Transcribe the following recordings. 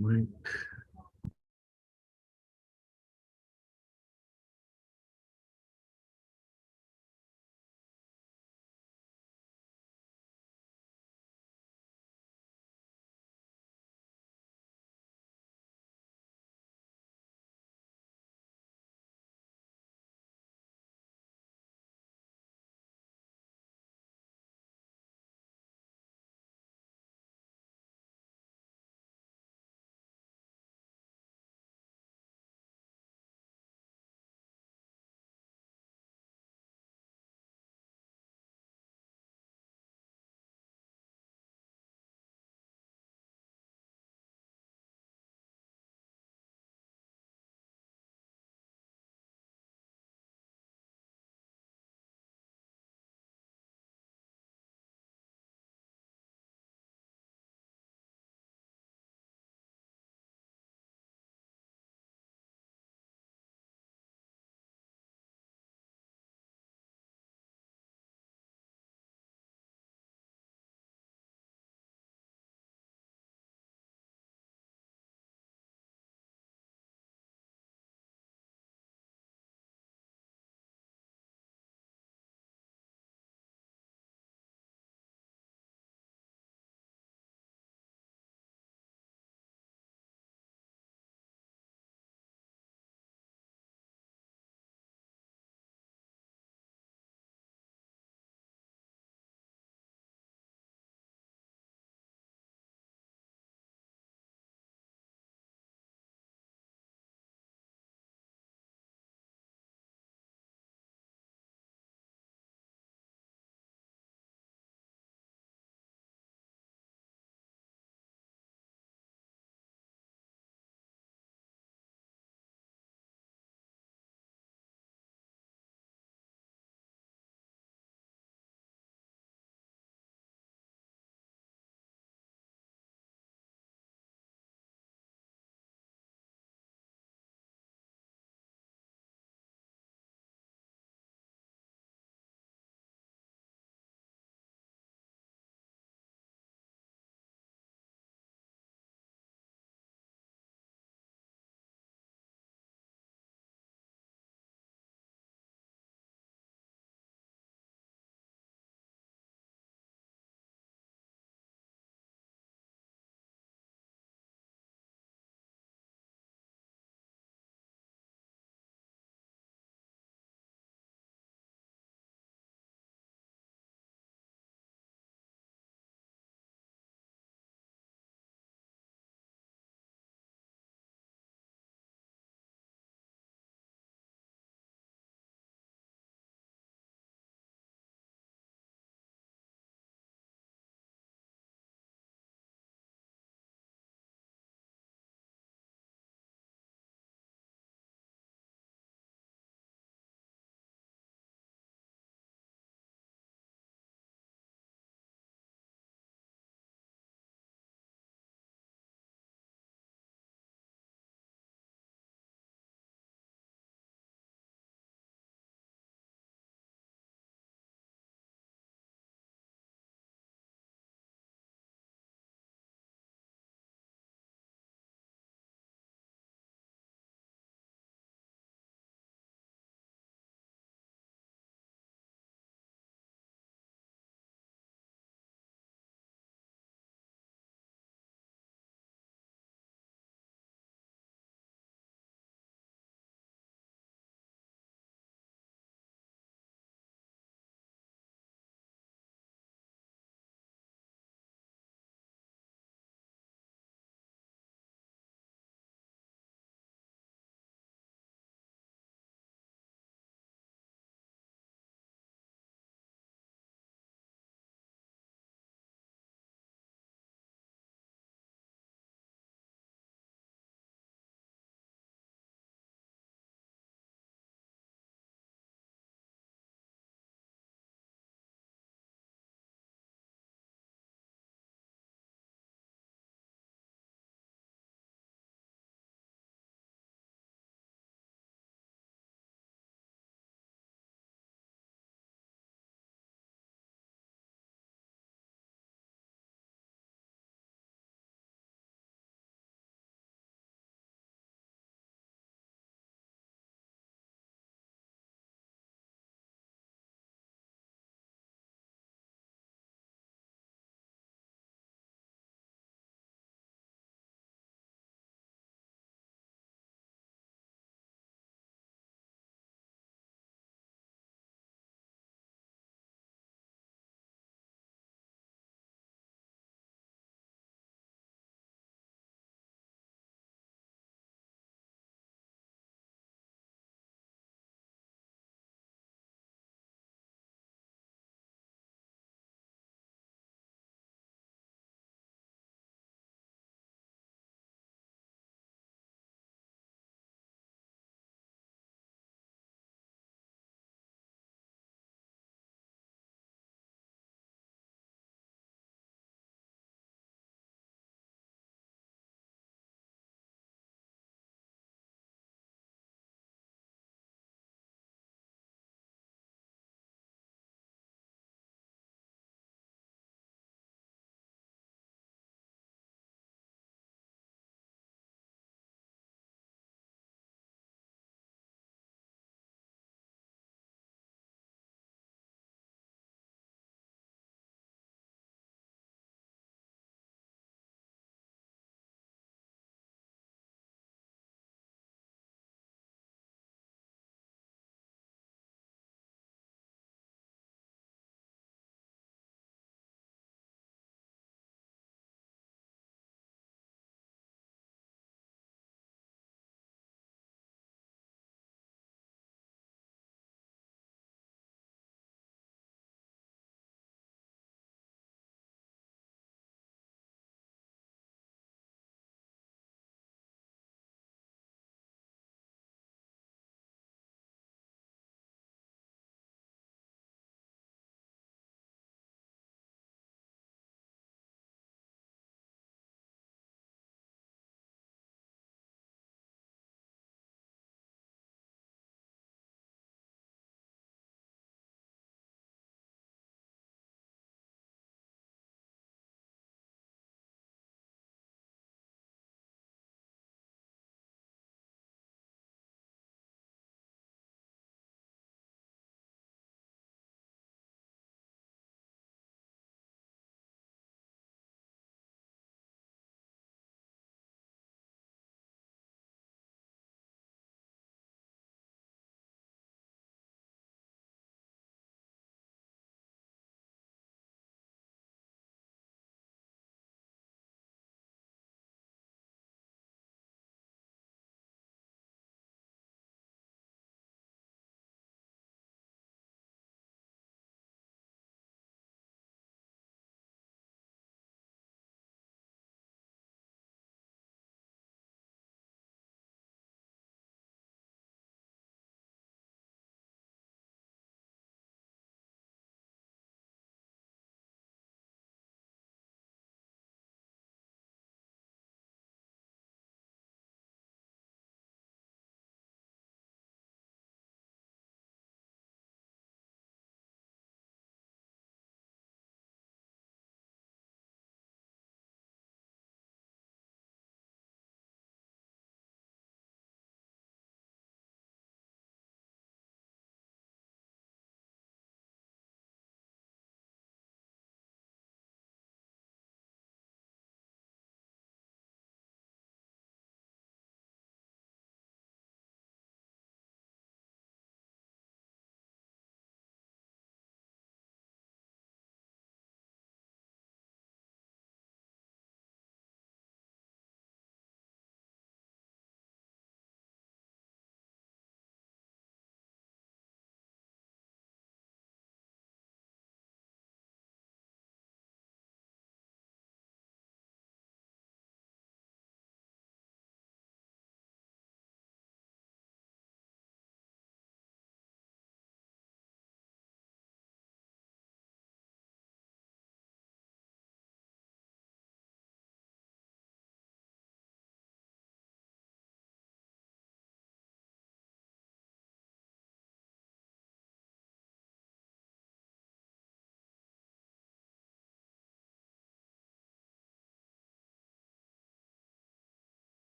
Mic.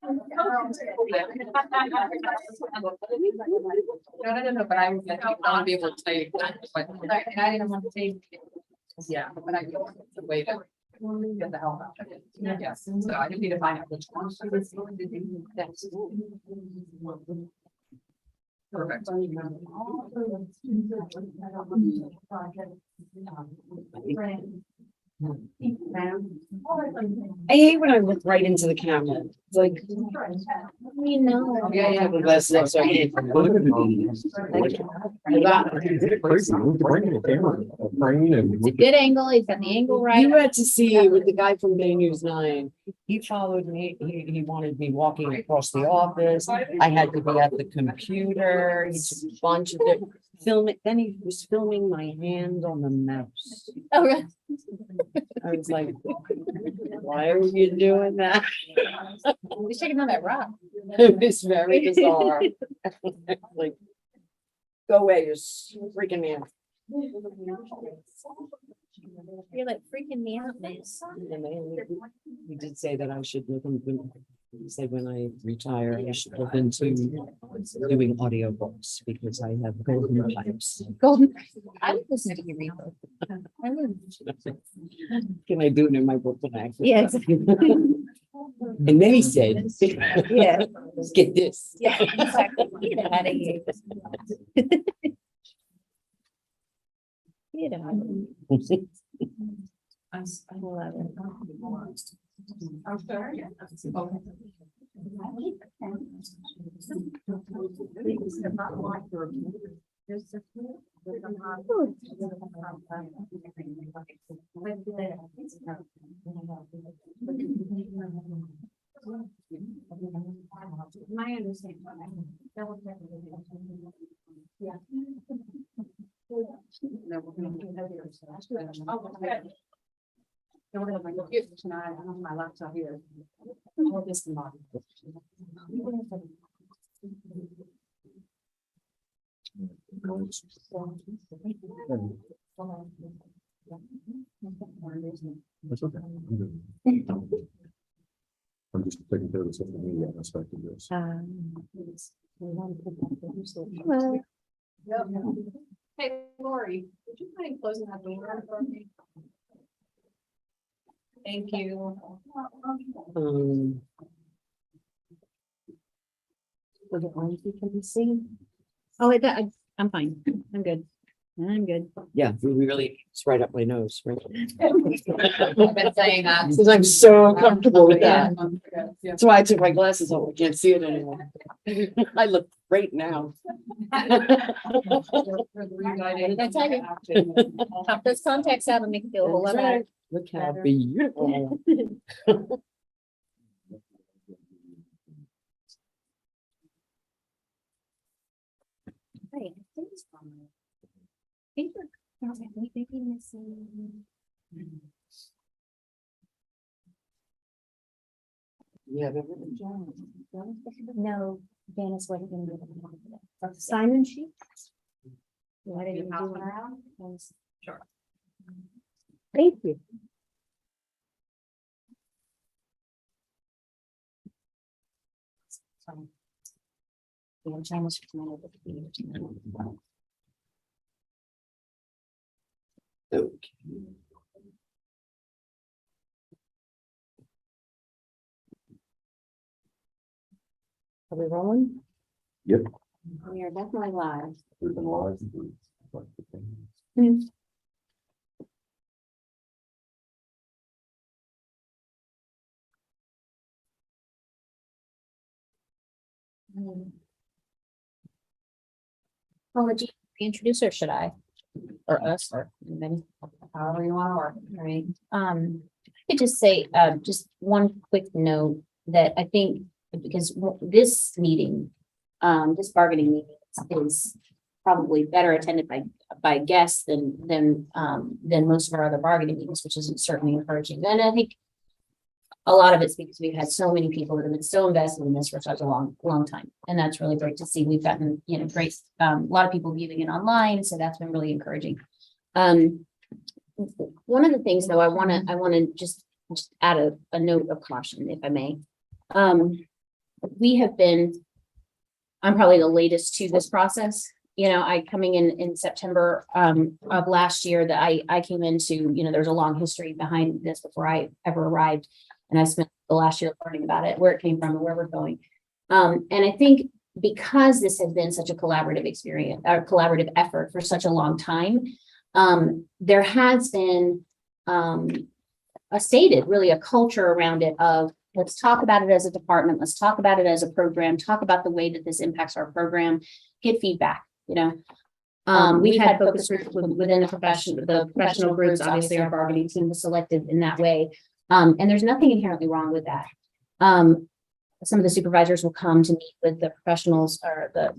No, but I want to be able to tell you, but and I didn't want to take. Yeah, but I go the way to get the hell out of it. Yes, so I just need to find out which one. Perfect. I hate when I look right into the camera. It's like, You know. Yeah, yeah. the best looks I can. It's a good angle. He's got the angle right. You had to see with the guy from Bay News 9. He followed me. He wanted me walking across the office. I had to be at the computer. He took a bunch of it. Film it. Then he was filming my hand on the mouse. Oh, really? I was like, why are you doing that? He's shaking on that rock. It was very bizarre. Like, go away, you're freaking me out. You're like freaking me out, miss. He did say that I should look into, he said when I retire, I should look into doing audiobooks because I have golden pipes. Golden. I would listen to you read both. I would. Can I do it in my book tonight? Yeah, exactly. And then he said, Yeah. get this. Yeah, exactly. Get out of here. Get out of here. I love it. I'm sorry. My understanding. Yeah. No, we're gonna do that. Oh, okay. So we're gonna have my computer tonight. I don't have my laptop here. Oh, this is not. That's okay. I'm just taking care of the social media aspect of this. Hello. Hey, Lori, would you mind closing that door for me? Thank you. Was it on, you can see? Oh, I'm fine. I'm good. I'm good. Yeah, really, it's right up my nose, right? I've been saying that. Because I'm so comfortable with Yeah. that. That's why I took my glasses off. I can't see it anymore. I look great now. Did I tell you? Pop those contacts out and make it feel a whole lot That's better. right. Look how beautiful. Right. Maybe missing. Yeah. No, Janice wasn't gonna do that. Sign-in sheet? Why did you do that? Sure. Thank you. Yeah, Janice was not able to be here tonight. Okay. Are we rolling? Yep. We are definitely live. We've been live. Well, would you introduce her, should I? Or us, or anybody? However you want to work. All right, I could just say, just one quick note that I think, because this meeting, this bargaining meeting is probably better attended by guests than most of our other bargaining meetings, which is certainly encouraging. And I think a lot of it's because we've had so many people that have been so invested in this for such a long time. And that's really great to see. We've gotten, great, a lot of people viewing it online. So that's been really encouraging. One of the things though, I want to just add a note of caution, if I may. we have been, I'm probably the latest to this process. You know, I coming in September of last year that I came into, you know, there's a long history behind this before I ever arrived. And I spent the last year learning about it, where it came from and where we're going. And I think because this has been such a collaborative experience, or collaborative effort for such a long time, there has been really a culture around it of, let's talk about it as a department, let's talk about it as a program, talk about the way that this impacts our program, get feedback, you know. We've had focus groups within the professional groups, obviously our bargaining team was selected in that way. And there's nothing inherently wrong with that. Some of the supervisors will come to meet with the professionals or the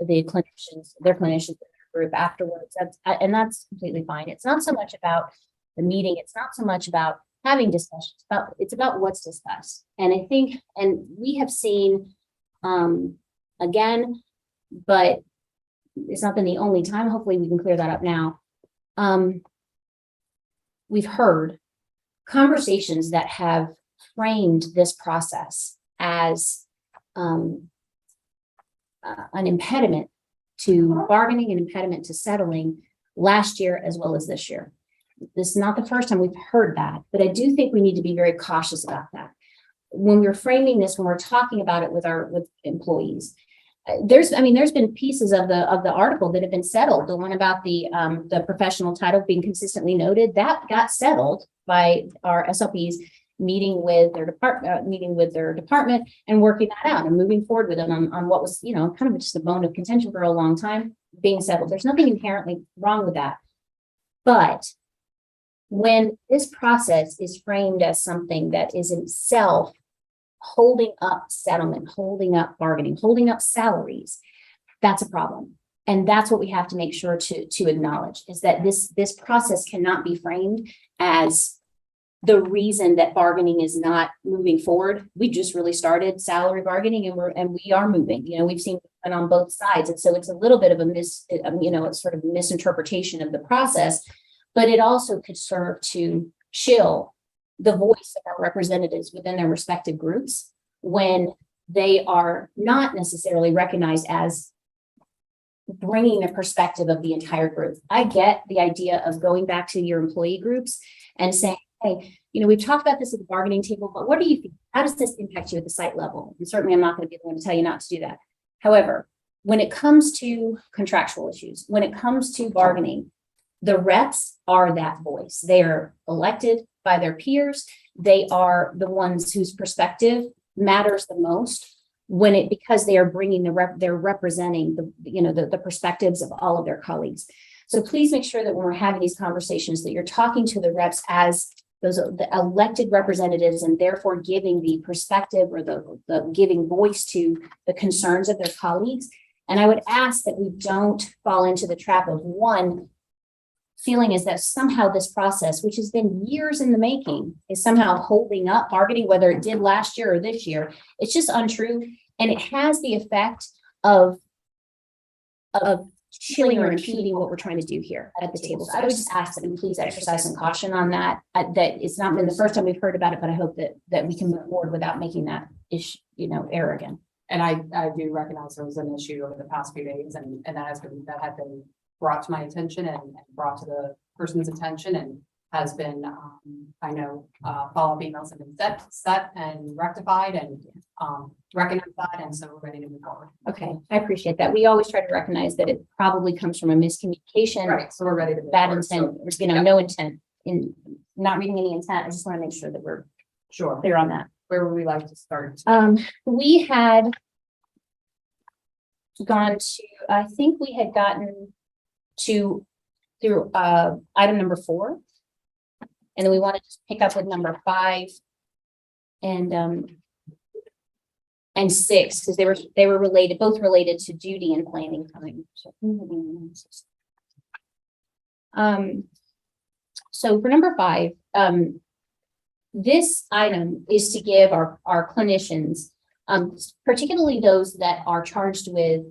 clinicians, their clinicians in their group afterwards. And that's completely fine. It's not so much about the meeting. It's not so much about having discussions, but it's about what's discussed. And I think, and we have seen, again, but it's not been the only time. Hopefully we can clear that up now. We've heard conversations that have framed this process as an impediment to bargaining, an impediment to settling last year as well as this year. This is not the first time we've heard that, but I do think we need to be very cautious about that. When we're framing this, when we're talking about it with employees, there's been pieces of the article that have been settled. The one about the professional title being consistently noted, that got settled by our SLPs meeting with their department and working that out and moving forward with them on what was, you know, kind of just a bone of contention for a long time being settled. There's nothing inherently wrong with that. But when this process is framed as something that is itself holding up settlement, holding up bargaining, holding up salaries, that's a problem. And that's what we have to make sure to acknowledge, is that this process cannot be framed as the reason that bargaining is not moving forward. We just really started salary bargaining and we are moving. You know, we've seen it on both sides. And so it's a little bit of it's sort of a misinterpretation of the process, but it also could serve to chill the voice of our representatives within their respective groups when they are not necessarily recognized as bringing the perspective of the entire group. I get the idea of going back to your employee groups and saying, hey, you know, we've talked about this at the bargaining table, but what do you think? How does this impact you at the site level? And certainly I'm not going to be the one to tell you not to do that. However, when it comes to contractual issues, when it comes to bargaining, the reps are that voice. They are elected by their peers. They are the ones whose perspective matters the most because they are bringing they're representing the perspectives of all of their colleagues. So please make sure that when we're having these conversations that you're talking to the reps as the elected representatives and therefore giving the perspective or the giving voice to the concerns of their colleagues. And I would ask that we don't fall into the trap of one feeling is that somehow this process, which has been years in the making, is somehow holding up bargaining, whether it did last year or this year. It's just untrue. And it has the effect of chilling or impeding what we're trying to do here at the table. So I would just ask that we please exercise some caution on that. That it's not been the first time we've heard about it, but I hope that we can move forward without making that issue, error again. And I do recognize there was an issue over the past few days and that had been brought to my attention and brought to the person's attention and has been, I know, follow-up emails have been set and rectified and recognized that. And so we're ready to move forward. Okay, I appreciate that. We always try to recognize that it probably comes from a miscommunication. Right, so we're ready to move bad forward. intent, So, no intent in not reading any intent. I just want to make sure that we're sure. clear on that. Where would we like to start? We had gone to, I think we had gotten through item number 4. And then we want to just pick up with number 5 and 6, because they were both related to duty and planning time. So for number 5, this item is to give our clinicians, particularly those that are charged with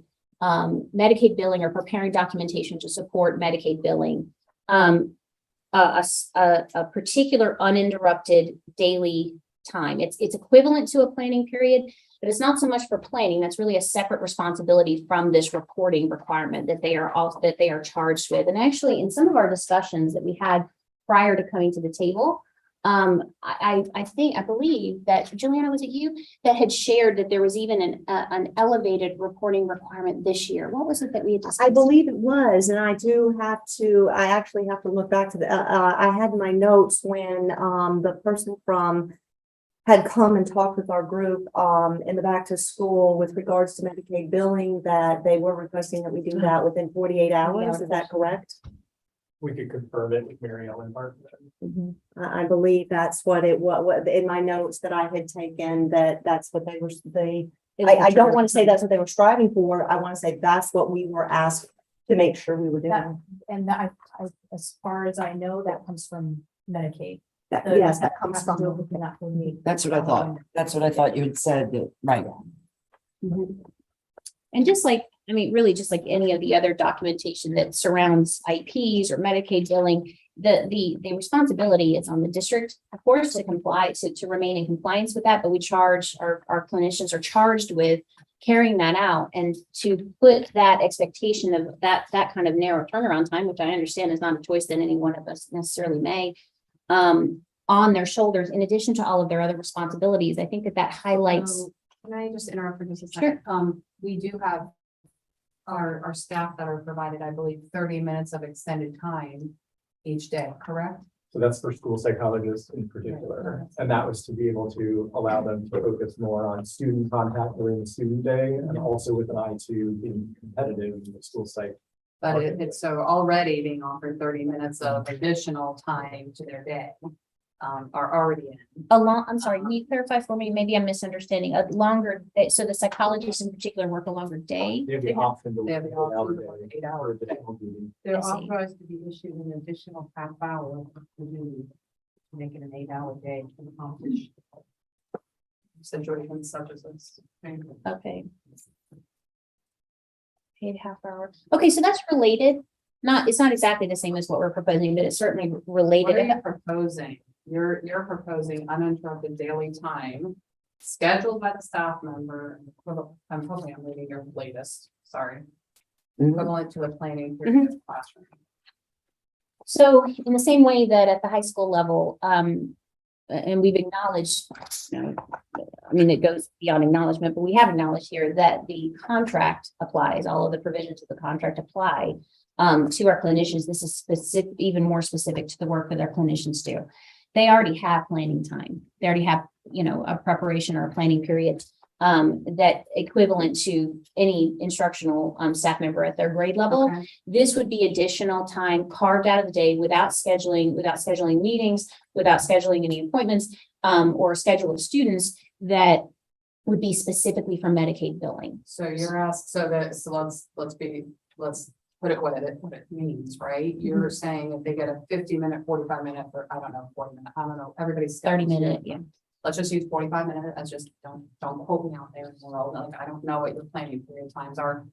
Medicaid billing or preparing documentation to support Medicaid billing, a particular uninterrupted daily time. It's equivalent to a planning period, But it's not so much for planning. That's really a separate responsibility from this reporting requirement that they are charged with. And actually, in some of our discussions that we had prior to coming to the table, I believe that Juliana, was it you that had shared that there was even an elevated reporting requirement this year? What was it that we had discussed? I believe it was, and I actually have to look back to I had my notes when, the person had come and talked with our group, in the back to school with regards to Medicaid billing, that they were requesting that we do that within 48 hours. Is that correct? We could confirm it with Mary Ellen Barton. I believe that's what what in my notes that I had taken, that's what I don't want to say that's what they were striving for. I want to say that's what we were asked to make sure we were doing. And I, as far as I know, that comes from Medicaid. Yes, that comes from. Not from me. That's what I thought. That's what I thought you had said, right? And just like, I mean, really just like any of the other documentation that surrounds IPs or Medicaid billing, the responsibility is on the district, of course, to comply, to remain in compliance with that, but we charge, our clinicians are charged with carrying that out, and to put that expectation of that kind of narrow turnaround time, which I understand is not a choice that any one of us necessarily may, on their shoulders, in addition to all of their other responsibilities. I think that highlights. Can I just interrupt for just a Sure. second? We do have our staff that are provided, I believe, 30 minutes of extended time each day, correct? So that's for school psychologists in particular. And that was to be able to allow them to focus more on student contact during the student day and also with an eye to being competitive in the school site. But it's so already being offered 30 minutes of additional time to their day, are already in. I'm sorry, can you clarify for me? Maybe I'm misunderstanding. A longer, so the psychologists in particular work a longer day? They have the option to. They have the work option to out work a 8 day hours. for additional duty. I They're see. authorized to be issued an additional half hour to do, to make it an 8-hour day to accomplish. Situations such as this. Okay. Paid half hour. Okay, so that's related. It's not exactly the same as what we're proposing, but it's certainly What related. are you proposing? You're proposing uninterrupted daily time scheduled by the staff member. I'm reading your latest, sorry. Equivalent to a planning period classroom. So in the same way that at the high school level, and we've acknowledged, I mean, it goes beyond acknowledgement, but we have acknowledged here that the contract applies, all of the provisions of the contract apply to our clinicians. This is specific, even more specific to the work that our clinicians do. They already have planning time. They already have, a preparation or a planning period that equivalent to any instructional staff member at their grade level. Okay. This would be additional time carved out of the day without scheduling meetings, without scheduling any appointments, or schedule of students that would be specifically for Medicaid billing. So you're asked, so let's put it what it means, right? You're saying if they get a 50-minute, 45-minute, or I don't know, 40-minute, I don't know, everybody's 30-minute, yeah. Let's just use 45 minutes. That's just, don't hold me out there in the world. Like, I don't know what your planning period times are.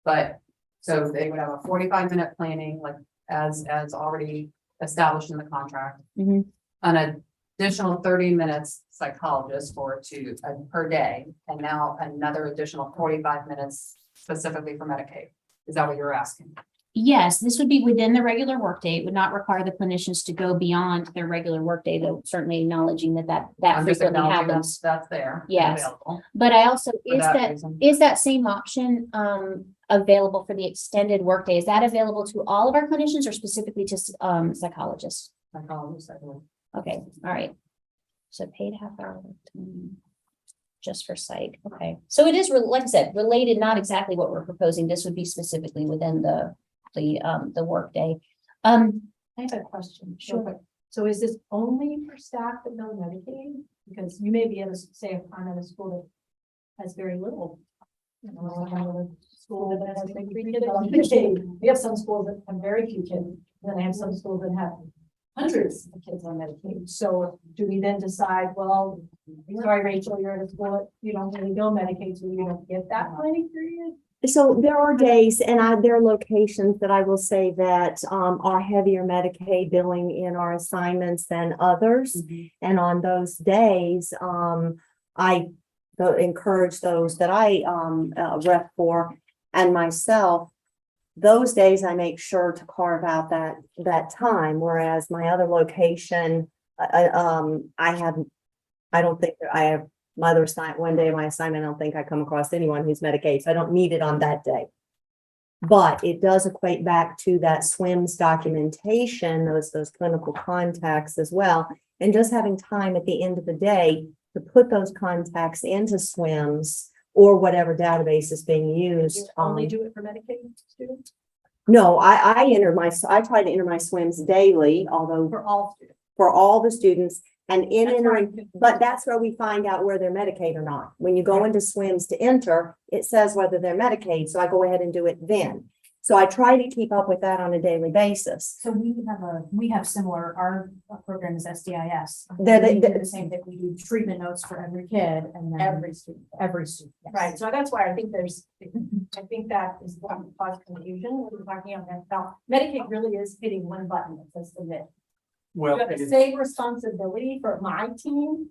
But, so they would have a 45-minute planning, like, as already established in the contract. Mhm. An additional 30 minutes psychologist per day, and now another additional 45 minutes specifically for Medicaid. Is that what you're asking? Yes, this would be within the regular workday. It would not require the clinicians to go beyond their regular workday, though certainly acknowledging that I'm just frequently acknowledging happens. that's there. and Yes. available But I also, for that reason. is that same option available for the extended workday? Is that available to all of our clinicians or specifically to psychologists? Psychologist, I believe. Okay, all right. So paid half hour. Just for psych, okay. So it is, like I said, related, not exactly what we're proposing. This would be specifically within the workday. I have a question. Sure. So is this only for staff that know Medicaid? Because you may be able to say I'm at a school that has very little. Like I'm at a school that has like 3 kids on Medicaid. We have some schools that have very few kids, and then I have some schools that have hundreds of kids on Medicaid. So do we then decide, well, sorry, Rachel, you're at a school that you don't really go Medicaid, so you don't get that planning period? So there are days and there are locations that I will say that are heavier Medicaid billing in our assignments than others. And on those days, encourage those that I, rep for and myself. Those days I make sure to carve out that time, whereas my other location, I don't think I have my other assignment, one day of my assignment, I don't think I come across anyone who's Medicaid, so I don't need it on that day. But it does equate back to that SWIMS documentation, those clinical contacts as well. And just having time at the end of the day to put those contacts into SWIMS or whatever database is being used. You only do it for Medicaid students, No, I try to enter my SWIMS daily, although for all students. for all the students. And in That's entering, right. but that's where we find out where they're Medicaid or not. When you go into SWIMS to enter, it says whether they're Medicaid, so I go ahead and do it then. So I try to keep up with that on a daily basis. So we have similar, our program is SDIS. They're We do the same thing, we do treatment notes for every kid and then. Every student. Yes. Right, so that's why I think I think that is what caused confusion when we're talking about Medicaid really is hitting one button that says submit. Well, You have the same responsibility for my team,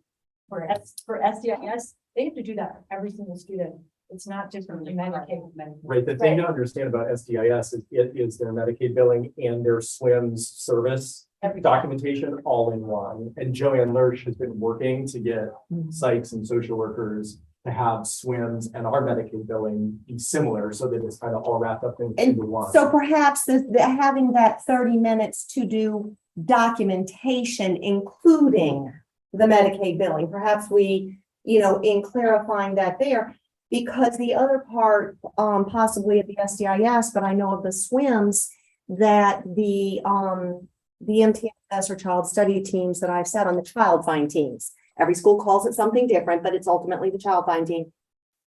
for SDIS, they have to do that for every single student. It's not just for Medicaid. right, the thing to understand about SDIS is it is their Medicaid billing and their SWIMS service Every- documentation all in one. And Joanne Lurch has been working to get sites and social workers to have SWIMS and our Medicaid billing be similar so that it's kind of all wrapped up into one. So perhaps having that 30 minutes to do documentation, including the Medicaid billing, perhaps we, in clarifying that there. Because the other part, possibly of the SDIS, but I know of the SWIMS, that the MTSS or child study teams that I've sat on, the child find teams, every school calls it something different, but it's ultimately the child find team,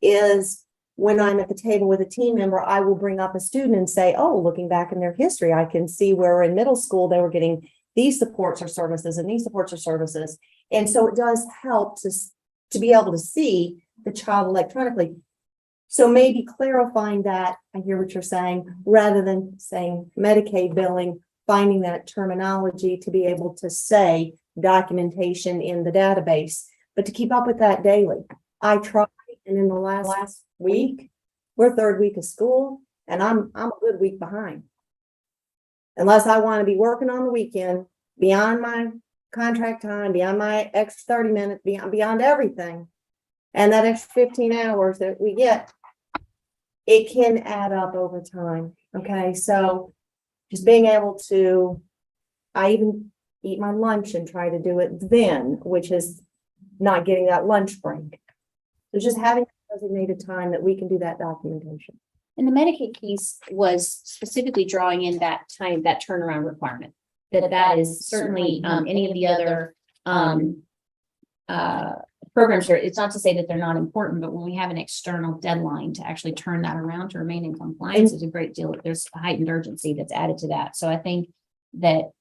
is when I'm at the table with a team member, I will bring up a student and say, oh, looking back in their history, I can see where in middle school they were getting these supports or services and these supports or services. And so it does help to be able to see the child electronically. So maybe clarifying that, I hear what you're saying, rather than saying Medicaid billing, finding that terminology to be able to say documentation in the database, but to keep up with that daily. I tried, and in the last week, we're third week of school, and I'm a good week behind. Unless I want to be working on the weekend, beyond my contract time, beyond my extra 30 minutes, beyond everything. And that extra 15 hours that we get, it can add up over time. Okay, so just being able to, I even eat my lunch and try to do it then, which is not getting that lunch break. So just having a designated time that we can do that documentation. And the Medicaid piece was specifically drawing in that time, that turnaround requirement. That is certainly, any of the other, programs are, it's not to say that they're not important, but when we have an external deadline to actually turn that around to remain in compliance is a great deal. There's heightened urgency that's added to that. So I think that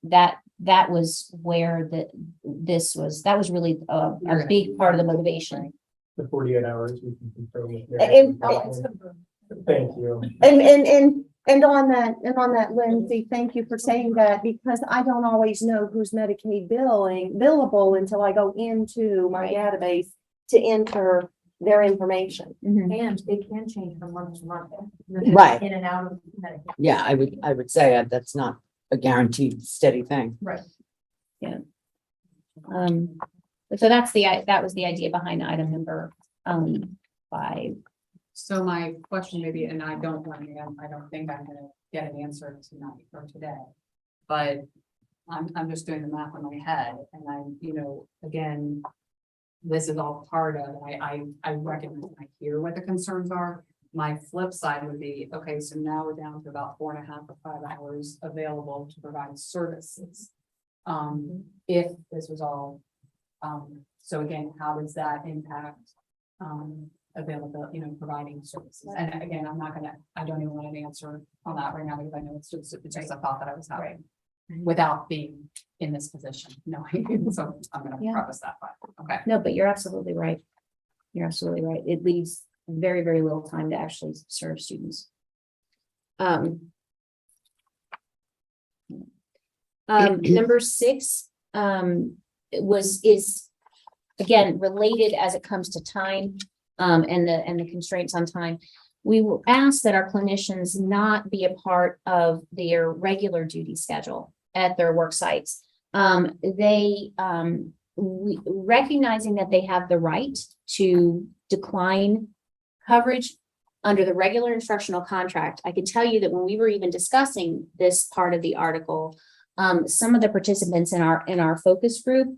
was where that was really a big part of the motivation. The 48 hours we can confirm with. Thank you. And on that, Lindsay, thank you for saying that, because I don't always know who's Medicaid billable until I go into my database to enter their information. And it can change from month to month. Right. In and out of Medicaid. Yeah, I would say that's not a guaranteed steady thing. Right. So that was the idea behind item number 5. So my question maybe, and I don't think I'm gonna get an answer tonight or today. But I'm just doing the math in my head, and again, this is all part of, I recognize, I hear what the concerns are. My flip side would be, okay, so now we're down to about 4.5 or 5 hours available to provide services. If this was all, so again, how does that impact, availability, providing services? And again, I don't even want an answer on that right now, because I know it's just a thought that I was having without being in this position, knowing. So I'm gonna preface that, but okay. No, but you're absolutely right. You're absolutely right. It leaves very, very little time to actually serve students. Number 6 is again related as it comes to time. and the constraints on time. We will ask that our clinicians not be a part of their regular duty schedule at their work sites. Recognizing that they have the right to decline coverage under the regular instructional contract. I can tell you that when we were even discussing this part of the article, some of the participants in our focus group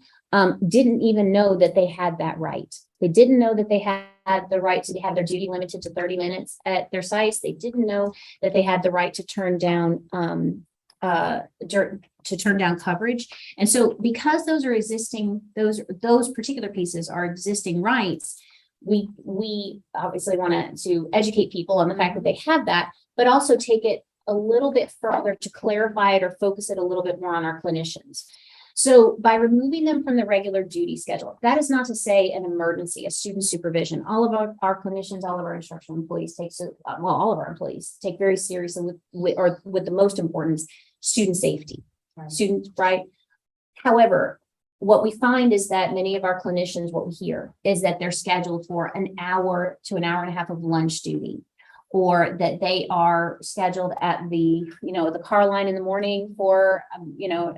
didn't even know that they had that right. They didn't know that they had the right to have their duty limited to 30 minutes at their sites. They didn't know that they had the right to turn down coverage. And so because those are existing, those particular pieces are existing rights, we obviously want to educate people on the fact that they have that, but also take it a little bit further to clarify it or focus it a little bit more on our clinicians. So by removing them from the regular duty schedule, that is not to say an emergency, a student supervision. All of our clinicians, all of our instructional employees all of our employees take very seriously with the most importance, student safety, students, right? However, what we find is that many of our clinicians, what we hear is that they're scheduled for an hour to an hour and a half of lunch duty, or that they are scheduled at the car line in the morning for,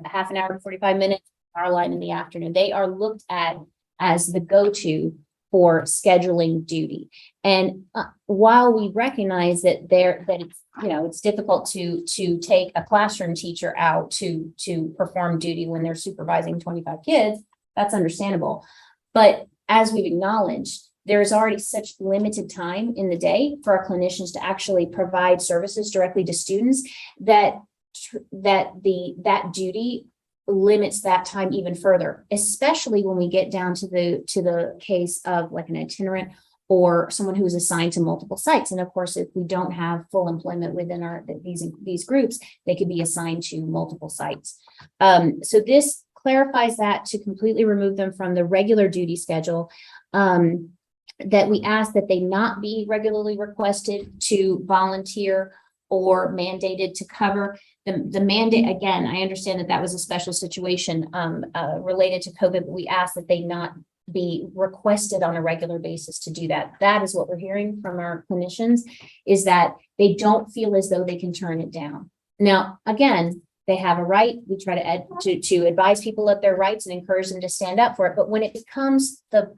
half an hour to 45 minutes, car line in the afternoon. They are looked at as the go-to for scheduling duty. And while we recognize that it's difficult to take a classroom teacher out to perform duty when they're supervising 25 kids, that's understandable. But as we've acknowledged, there is already such limited time in the day for our clinicians to actually provide services directly to students that duty limits that time even further, especially when we get down to the case of like an itinerant or someone who is assigned to multiple sites. And of course, if we don't have full employment within these groups, they could be assigned to multiple sites. So this clarifies that to completely remove them from the regular duty schedule. That we ask that they not be regularly requested to volunteer or mandated to cover. The mandate, again, I understand that was a special situation related to COVID, but we ask that they not be requested on a regular basis to do that. That is what we're hearing from our clinicians, is that they don't feel as though they can turn it down. Now, again, they have a right. We try to advise people of their rights and encourage them to stand up for it. But when it becomes the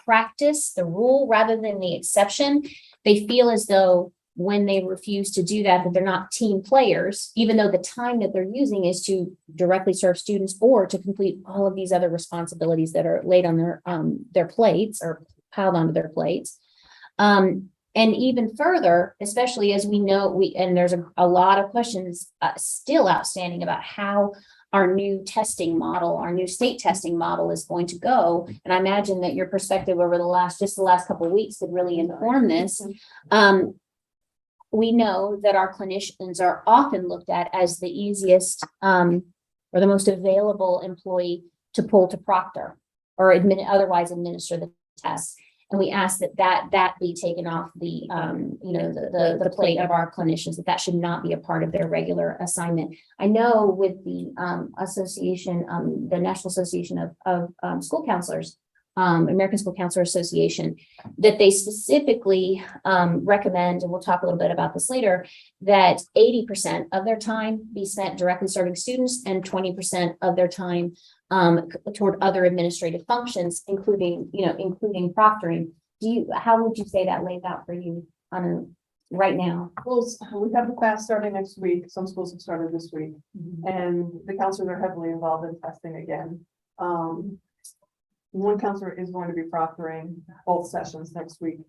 practice, the rule, rather than the exception, they feel as though when they refuse to do that they're not team players, even though the time that they're using is to directly serve students or to complete all of these other responsibilities that are laid on their plates or piled onto their plates. And even further, especially as we know, and there's a lot of questions still outstanding about how our new testing model, our new state testing model is going to go. And I imagine that your perspective over the last couple of weeks could really inform this. We know that our clinicians are often looked at as the easiest or the most available employee to pull to proctor or otherwise administer the test. And we ask that be taken off the plate of our clinicians, that should not be a part of their regular assignment. I know with the association, the National Association of School Counselors, American School Counselor Association, that they specifically recommend, and we'll talk a little bit about this later, that 80% of their time be spent directly serving students and 20% of their time toward other administrative functions, including proctoring. How would you say that lays out for you right now? Schools, we have the class starting next week. Some schools have started this week, and the counselors are heavily involved in testing again. One counselor is going to be proctoring both sessions next week.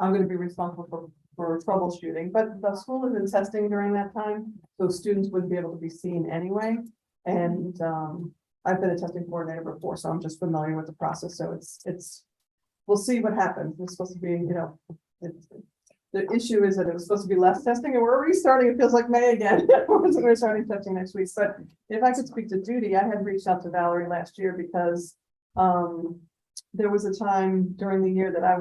I'm going to be responsible for troubleshooting, but the school is in testing during that time, so students wouldn't be able to be seen anyway. And I've been a testing coordinator before, so I'm just familiar with the process. So it's we'll see what happens. It's supposed to be, the issue is that it was supposed to be less testing, and we're restarting. It feels like May again. We're starting testing next week. But if I could speak to duty, I had reached out to Valerie last year because there was a time during the year that I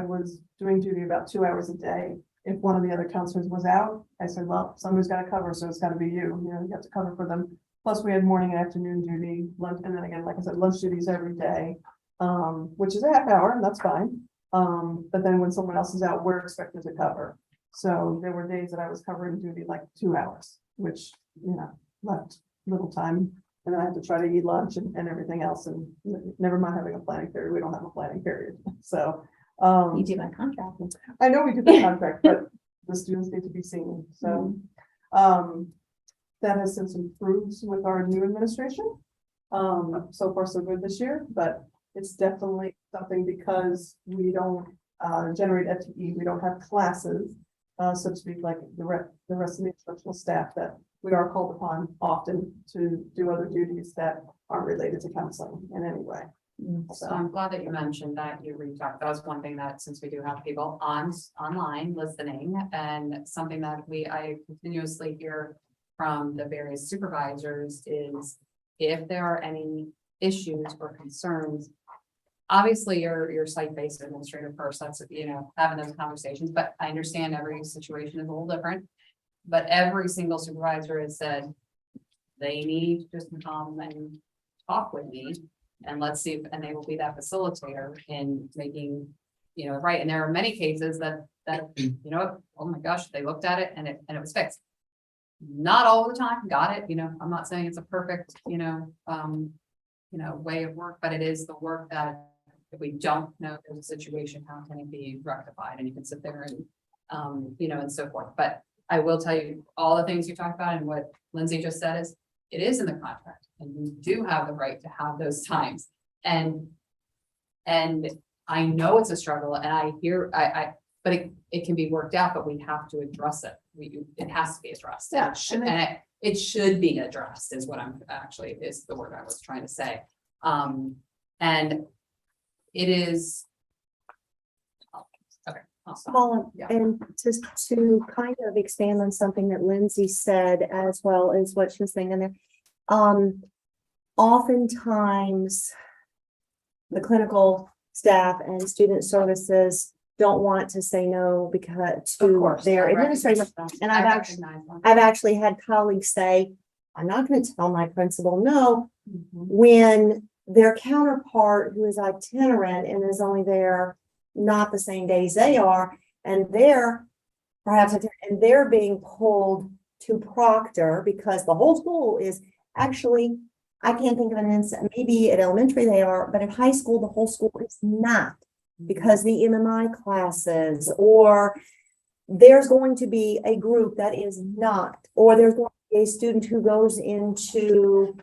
was doing duty about 2 hours a day. If one of the other counselors was out, I said, well, somebody's got to cover, so it's got to be you. You have to cover for them. Plus, we had morning and afternoon duty, lunch, and then again, like I said, lunch duties every day, which is a half hour, and that's fine. But then when someone else is out, we're expected to cover. So there were days that I was covering duty like 2 hours, which, left little time. And then I had to try to eat lunch and everything else, and never mind having a planning period, we don't have a planning period, so. You do my contract. I know we do the contract, but the students need to be seen, so. That has since improved with our new administration. So far so good this year, but it's definitely something because we don't generate FTE, we don't have classes, so to speak, like the rest of the instructional staff, that we are called upon often to do other duties that aren't related to counseling in any way. So I'm glad that you mentioned that you reached out. That was one thing that, since we do have people online listening, and something that I continuously hear from the various supervisors is if there are any issues or concerns. Obviously, your site-based administrator first, that's, having those conversations, but I understand every situation is a little different. But every single supervisor has said they need to just come and talk with me, and let's see, and they will be that facilitator in making, right. And there are many cases that, oh my gosh, they looked at it and it was fixed. Not all the time, got it, I'm not saying it's a perfect, way of work, but it is the work that if we don't know there's a situation, how can it be rectified? And you can sit there and, and so forth. But I will tell you, all the things you talked about and what Lindsay just said is, it is in the contract, and you do have the right to have those times. And I know it's a struggle, and I hear, but it can be worked out, but we have to address it. It has to be addressed. Yeah, And it should be addressed is what is the word I was trying to say. And it is. Okay. I'll stop. Paula, Yeah. and just to kind of expand on something that Lindsay said, as well as what she was saying in there. Oftentimes the clinical staff and student services don't want to say no because Of to course, their I administrator. recognize that. And I I've recognize that. I've actually had colleagues say, I'm not going to tell my principal no, Mhm. when their counterpart who is itinerant and is only there not the same days they are, and they're being pulled to proctor because the whole school is actually, I can't think of an instance, maybe at elementary they are, but at high school, the whole school is not, because the MMI classes, or there's going to be a group that is not, or there's going to be a student who goes into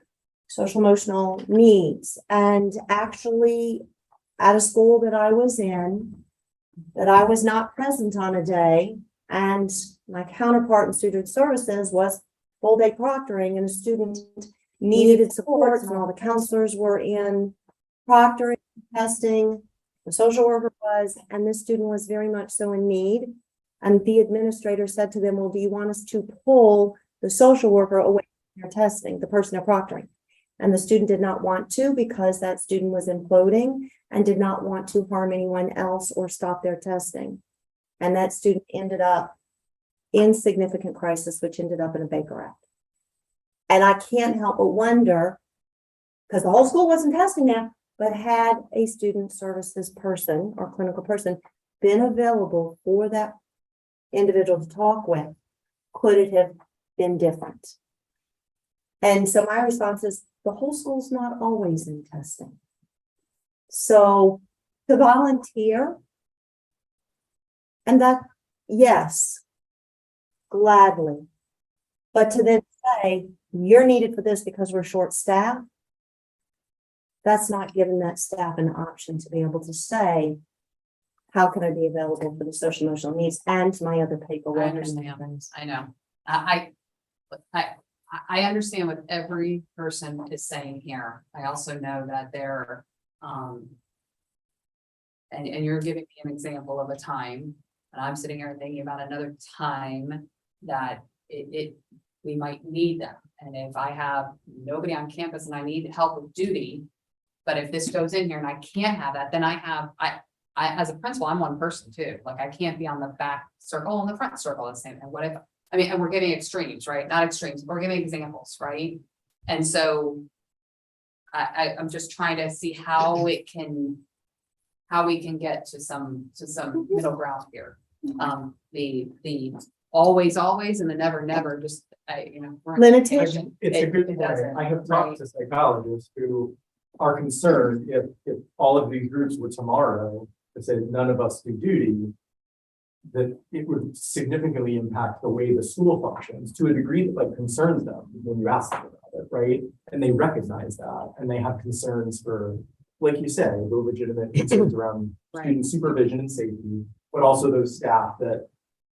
social emotional needs. And actually, at a school that I was in, that I was not present on a day, and my counterpart in student services was full day proctoring, and a student needed support, and all the counselors were in proctoring, testing, the social worker was, and this student was very much so in need. And the administrator said to them, well, do you want us to pull the social worker away from their testing, the person they're proctoring? And the student did not want to, because that student was imploding and did not want to harm anyone else or stop their testing. And that student ended up in significant crisis, which ended up in a Baker Act. And I can't help but wonder, because the whole school wasn't testing now, but had a student services person or clinical person been available for that individual to talk with, could it have been different? And so my response is, the whole school's not always in testing. So to volunteer, and that, yes, gladly, but to then say, you're needed for this because we're short-staffed, that's not giving that staff an option to be able to say, how can I be available for the social emotional needs and my other paperwork? I and understand. things. I know. I understand what every person is saying here. I also know that there, and you're giving me an example of a time, and I'm sitting here thinking about another time that we might need them. And if I have nobody on campus and I need help with duty, but if this goes in here and I can't have that, then I as a principal, I'm one person too. Like, I can't be on the back circle and the front circle at the same time. What if, and we're giving extremes, right? Not extremes, we're giving examples, right? And so I'm just trying to see how it can how we can get to some middle ground here. The always, and the never, just, we're- Limitation. It's a It- good it point. doesn't, I have talked to psychologists who are concerned if all of these groups were tomorrow, that said none of us do duty, that it would significantly impact the way the school functions to a degree that like concerns them when you ask them about it, right? And they recognize that and they have concerns for, like you said, the legitimate concerns around student supervision and safety, but also those staff that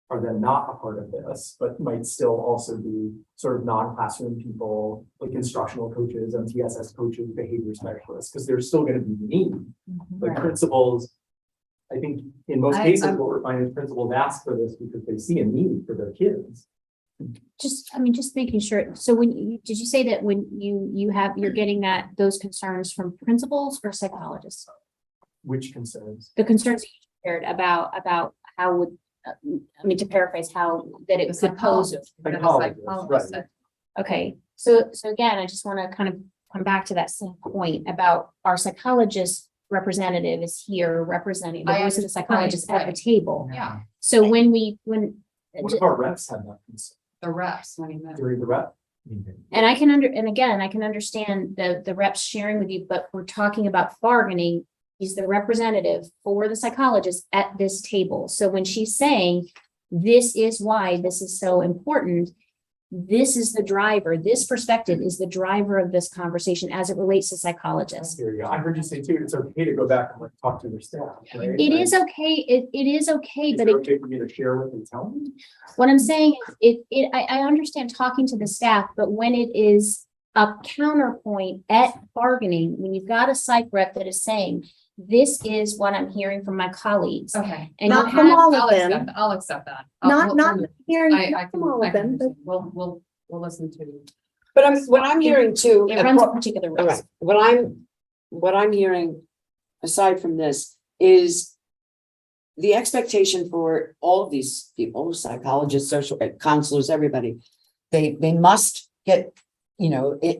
are then not a part of this, but might still also be sort of non-classroom people, like instructional coaches, MTSS coaches, behavior specialists, because there's still gonna be need. Like principals, I think in most cases, what we're finding is principals ask for this because they see a need for their kids. Just making sure. So did you say that when you're getting those concerns from principals or psychologists? Which concerns? The concerns you shared about how would, to paraphrase, how that it could pose. Psychologists, right. Okay, so again, I just want to kind of come back to that same point about our psychologist representative is here representing the voice of the psychologist at the table. Yeah, So when What if our reps had that concern the reps, when you meant. during the rep? and I can understand the reps sharing with you, but we're talking about bargaining. He's the representative for the psychologist at this table. So when she's saying, this is why this is so important, this is the driver, this perspective is the driver of this conversation as it relates to psychologists. There you go. I heard you say too, it's okay to go back and like talk to their staff, right? It is okay, it is okay, Is but it okay for me to share what they tell me? what I'm saying is, I understand talking to the staff, but when it is a counterpoint at bargaining, when you've got a psych rep that is saying, this is what I'm hearing from my colleagues. Okay. And Not you from have, all I'll of them. accept, I'll accept that. Not hearing I from all of them, but we'll listen to. But what I'm hearing too. it runs a particular All risk. right, what I'm hearing, aside from this, is the expectation for all of these people, psychologists, social counselors, everybody, they must get,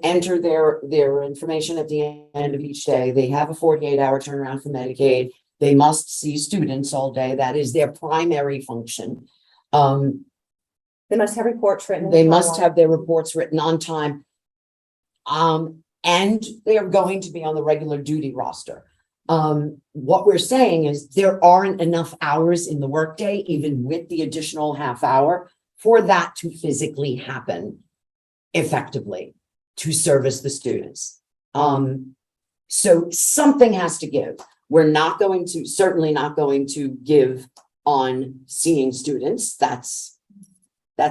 enter their information at the end of each day. They have a 48-hour turnaround for Medicaid. They must see students all day. That is their primary function. they must have reports written. They must have their reports written on time. And they are going to be on the regular duty roster. What we're saying is there aren't enough hours in the workday, even with the additional half hour, for that to physically happen effectively to service the students. So something has to give. We're certainly not going to give on seeing students. That's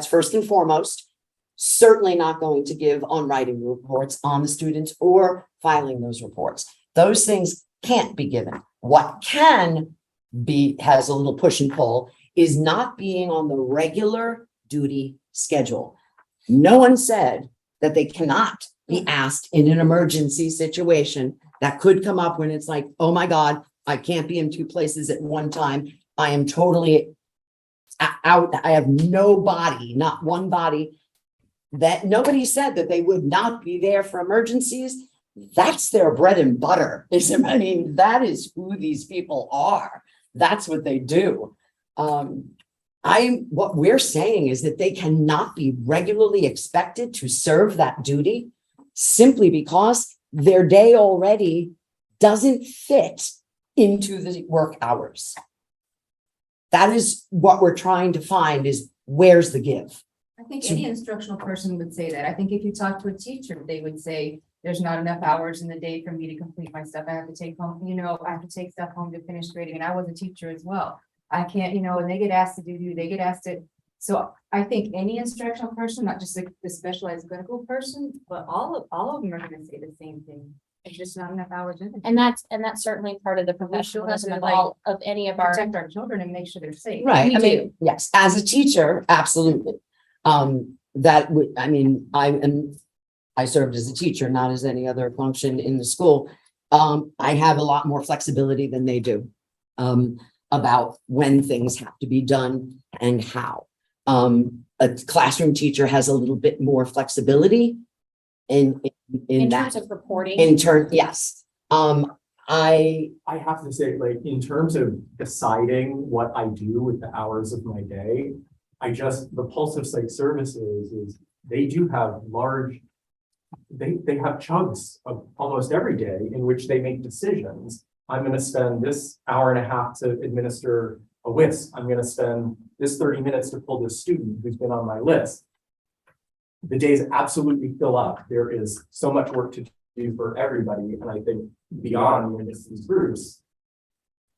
first and foremost. Certainly not going to give on writing reports on the students or filing those reports. Those things can't be given. What can be, has a little push and pull, is not being on the regular duty schedule. No one said that they cannot be asked in an emergency situation that could come up when it's like, oh my God, I can't be in two places at one time. I am totally out. I have no body, not one body. That nobody said that they would not be there for emergencies. That's their bread and butter. That is who these people are. That's what they do. What we're saying is that they cannot be regularly expected to serve that duty simply because their day already doesn't fit into the work hours. That is what we're trying to find, is where's the give? I think any instructional person would say that. I think if you talk to a teacher, they would say, there's not enough hours in the day for me to complete my stuff. I have to take home, I have to take stuff home to finish grading. And I was a teacher as well. I can't, and they get asked to do, they get asked to. So I think any instructional person, not just the specialized clinical person, but all of them are going to say the same thing. There's just not enough hours in it. And that's certainly part of the professionalism of all of any of our. Protect our children and make sure they're safe. Right. We do. Yes, as a teacher, absolutely. I served as a teacher, not as any other function in the school. I have a lot more flexibility than they do about when things have to be done and how. A classroom teacher has a little bit more flexibility in In that. terms of reporting. Yes. I, have to say, like, in terms of deciding what I do with the hours of my day, the Pulse of Psych Services is, they do have they have chunks of almost every day in which they make decisions. I'm gonna spend this hour and a half to administer a WIS. I'm gonna spend this 30 minutes to pull this student who's been on my list. The days absolutely fill up. There is so much work to do for everybody, and I think beyond these groups.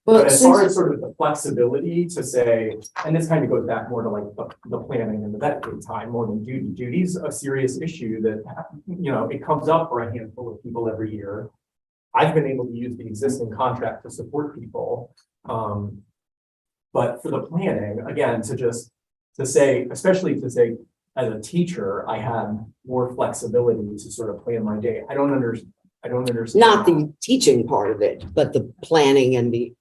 But as far as sort of the flexibility to say, and this kind of goes back more to like the planning and the Medicaid time more than duty. Duty's a serious issue that, you know, it comes up for a handful of people every year. I've been able to use the existing contract to support people. But for the planning, again, to say, especially to say, as a teacher, I had more flexibility to sort of plan my day. I don't understand. not the teaching part of it, but the planning and the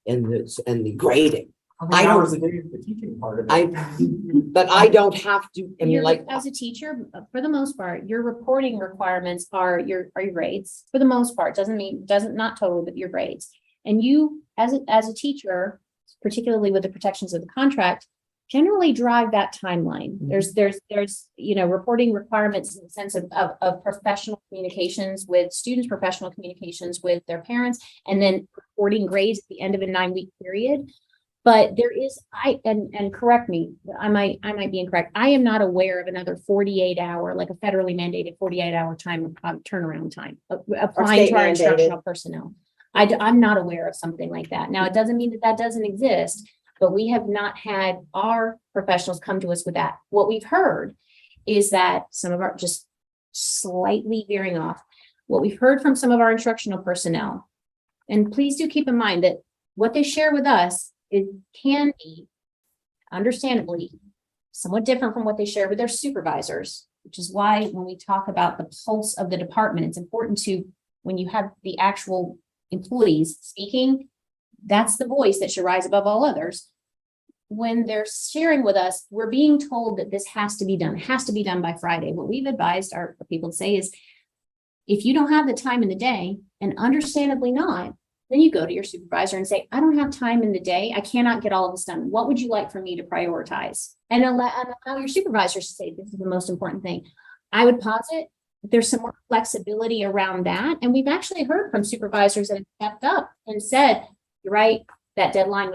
grading. How I many don't- hours a day is the teaching part of it? But I don't have to, I mean, You're, like, as a teacher, for the most part, your reporting requirements are your grades, for the most part, not totally, but your grades. And you, as a teacher, particularly with the protections of the contract, generally drive that timeline. There's, you know, reporting requirements in the sense of professional communications with students, professional communications with their parents, and then reporting grades at the end of a 9-week period. But there is, and correct me, I might be incorrect. I am not aware of another 48-hour, like a federally mandated 48-hour time turnaround time applying to our state-mandated. instructional personnel. I'm not aware of something like that. Now, it doesn't mean that doesn't exist, but we have not had our professionals come to us with that. What we've heard is that some of our, just slightly veering off, what we've heard from some of our instructional personnel, and please do keep in mind that what they share with us, it can be understandably somewhat different from what they share with their supervisors, which is why when we talk about the pulse of the department, it's important to, when you have the actual employees speaking, that's the voice that should rise above all others. When they're sharing with us, we're being told that this has to be done. It has to be done by Friday. What we've advised our people to say is, if you don't have the time in the day, and understandably not, then you go to your supervisor and say, I don't have time in the day. I cannot get all of this done. What would you like for me to prioritize? And allow your supervisors to say, this is the most important thing. I would posit that there's some more flexibility around that. And we've actually heard from supervisors that have stepped up and said, you're right, that deadline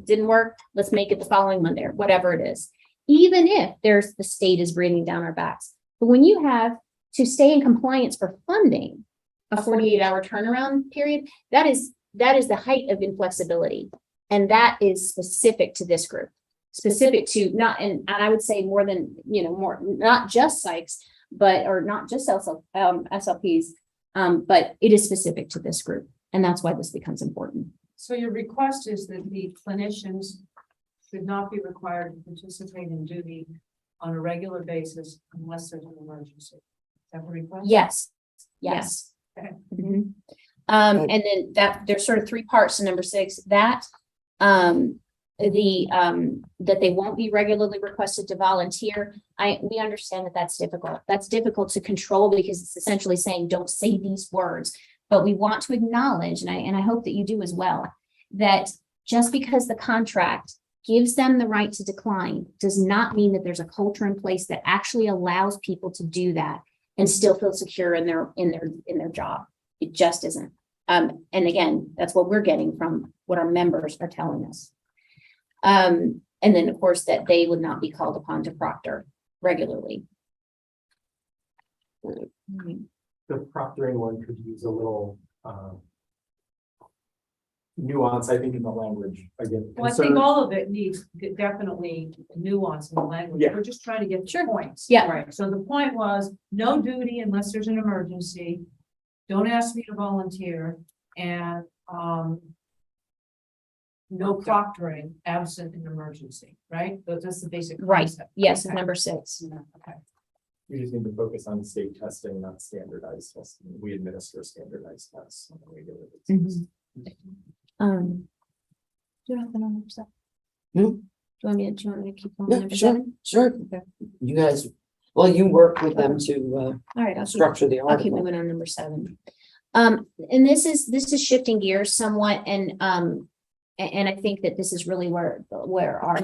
didn't work. Let's make it the following Monday or whatever it is. Even if the state is breathing down our backs. But when you have to stay in compliance for funding a 48-hour turnaround period, that is the height of inflexibility. And that is specific to this group, specific to not, and I would say more than, not just psychs, or not just SLPs, but it is specific to this group. And that's why this becomes important. So your request is that the clinicians should not be required to participate in duty on a regular basis unless there's an emergency. Is that the request? Yes. Okay. Mhm. And then that there's sort of 3 parts to number 6, that that they won't be regularly requested to volunteer. We understand that that's difficult. That's difficult to control because it's essentially saying, don't say these words. But we want to acknowledge, and I hope that you do as well, that just because the contract gives them the right to decline does not mean that there's a culture in place that actually allows people to do that and still feel secure in their job. It just isn't. And again, that's what we're getting from what our members are telling us. And then, of course, that they would not be called upon to proctor regularly. The proctoring one could use a little nuance, I think, in the language. Again, Well, I think all of it needs definitely nuance in the language. Yeah. We're just trying to get points. Yeah. Right. So the point was no duty unless there's an emergency. Don't ask me to volunteer, and no proctoring absent an emergency, right? That's the basic Right. concept. Yes, Okay. number 6. Okay. we just need to focus on state testing, not standardized testing. We administer standardized tests on a regular basis. Do you have the number 7? Hmm? Do you want me to keep going? Yeah, Number sure, 7? sure. Okay. You guys, well, you work with them to All right, structure the I'll keep article. moving on number 7. And this is shifting gears somewhat and I think that this is really where our,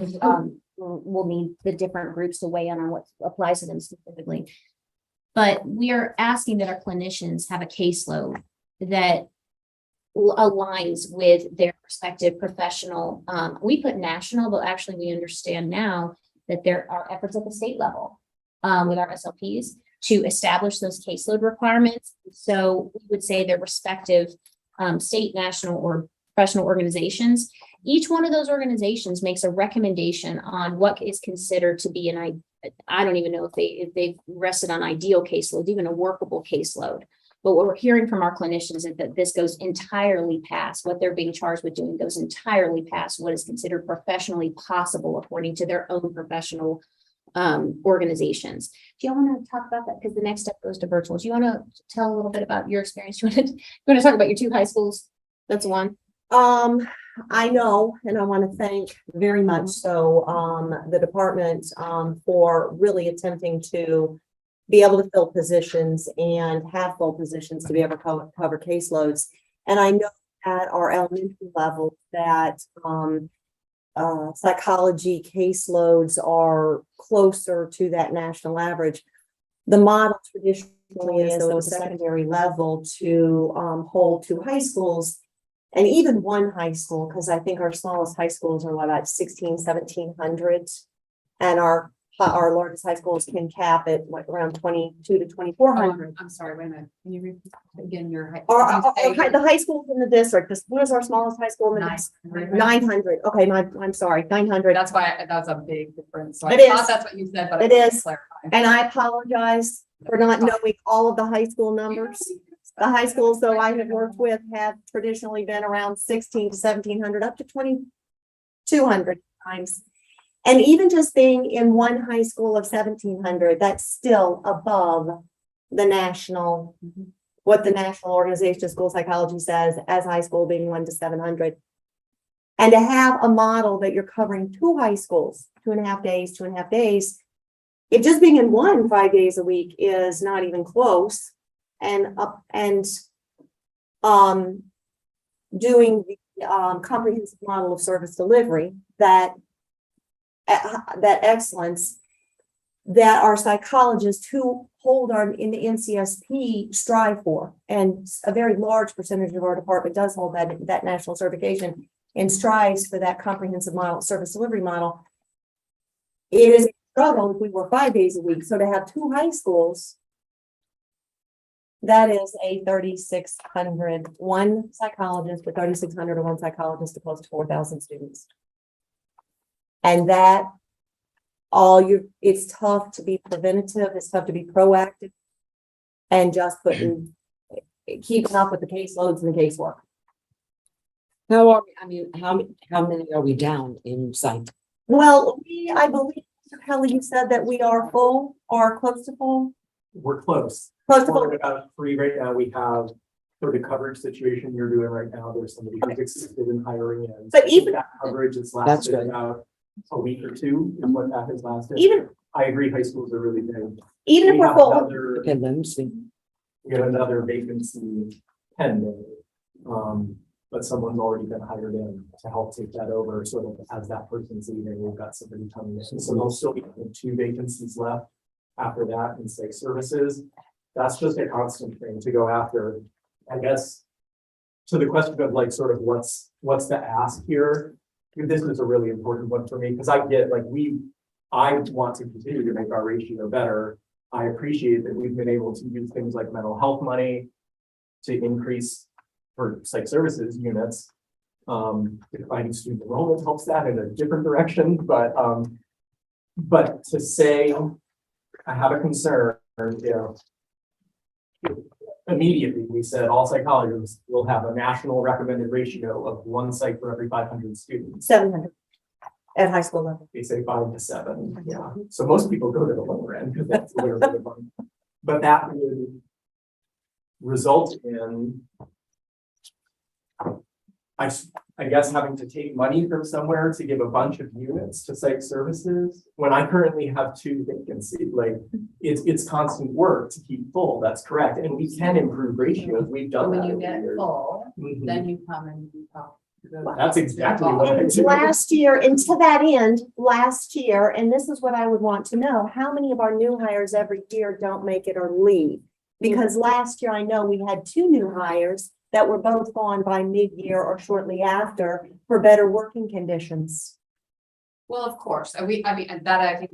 we'll need the different groups to weigh in on what applies to them specifically. But we are asking that our clinicians have a caseload that aligns with their respective professional, we put national, but actually we understand now that there are efforts at the state level with our SLPs to establish those caseload requirements. So we would say their respective state, national, or professional organizations. Each one of those organizations makes a recommendation on what is considered to be I don't even know if they've rested on ideal caseload, even a workable caseload. But what we're hearing from our clinicians is that this goes entirely past what they're being charged with doing, goes entirely past what is considered professionally possible according to their own professional organizations. Do you want to talk about that? Because the next step goes to virtual. Do you want to tell a little bit about your experience? Do you want to talk about your 2 high schools? That's one. I know, and I want to thank very much so, the department, for really attempting to be able to fill positions and have full positions to be able to cover caseloads. And I know at our elementary level that, psychology caseloads are closer to that national average. The model traditionally is though at the secondary level to, hold 2 high schools. And even 1 high school, because I think our smallest high schools are about 1,1700, and our largest high schools can cap at around 22 to 2,400. I'm sorry, wait a minute. Can you repeat again your? The high schools in the district. What is our smallest high school in the district? 900. Okay, I'm sorry, 900. That's why that's a big difference. So It I thought is. that's what you said, but It is. Clarify. And I apologize for not knowing all of the high school numbers. The high schools, though, I have worked with have traditionally been around 16 to 1,700, up to 2,200 times. And even just being in 1 high school of 1,700, that's still above the national, what the National Organization of School Psychology says as high school being 1 to 700. And to have a model that you're covering 2 high schools, 2.5 days, if just being in 1 5 days a week is not even close, and doing the comprehensive model of service delivery, that excellence that our psychologists who hold our in the NCSP strive for, and a very large percentage of our department does hold that national certification and strives for that comprehensive model, service delivery model. It is a struggle if we were 5 days a week. So to have 2 high schools, that is a 3,600, 1 psychologist for 3,600 or 1 psychologist to close to 4,000 students. And that it's tough to be preventative, it's tough to be proactive, and just keeping up with the caseloads and the casework. How are we, I mean, how many are we down in psych? Well, I believe, Mr. Kelly, you said that we are full or close to full. We're close. Close to We're full. at about 3 right now. We have for the coverage situation you're doing right now. There's somebody who's existed in hiring in. But even that coverage has That's lasted good. about a week or 2 is what that has lasted. Even I agree, high schools are really big. if We we're have full, another, Okay, let me see. we have another vacancy pending. But someone's already been hired in to help take that over. So as that person's leaving, we've got somebody coming in. So there'll still be 2 vacancies left after that in psych services. That's just a constant thing to go after. I guess to the question of like sort of what's the ask here. This is a really important one for me because I get like I want to continue to make our ratio better. I appreciate that we've been able to use things like mental health money to increase for psych services units. Declining student enrollment helps that in a different direction, but to say I have a concern, immediately we said all psychologists will have a national recommended ratio of 1 psych for every 500 students. 700 at high school level. They say 5 to 7. Yeah. So most people go to the lower end because that's where they're going. But that would result in I guess having to take money from somewhere to give a bunch of units to psych services, when I currently have 2 vacancies, like, it's constant work to keep full, that's correct, and we can improve ratios, we've done When that. you over the get years. full, Mhm. then you come and you talk. to the- That's exactly what I And do. last year, and to that end, last year, and this is what I would want to know, how many of our new hires every year don't make it or leave? Because last year, I know we had 2 new hires that were both gone by mid-year or shortly after for better working conditions. Well, of course, and and that I think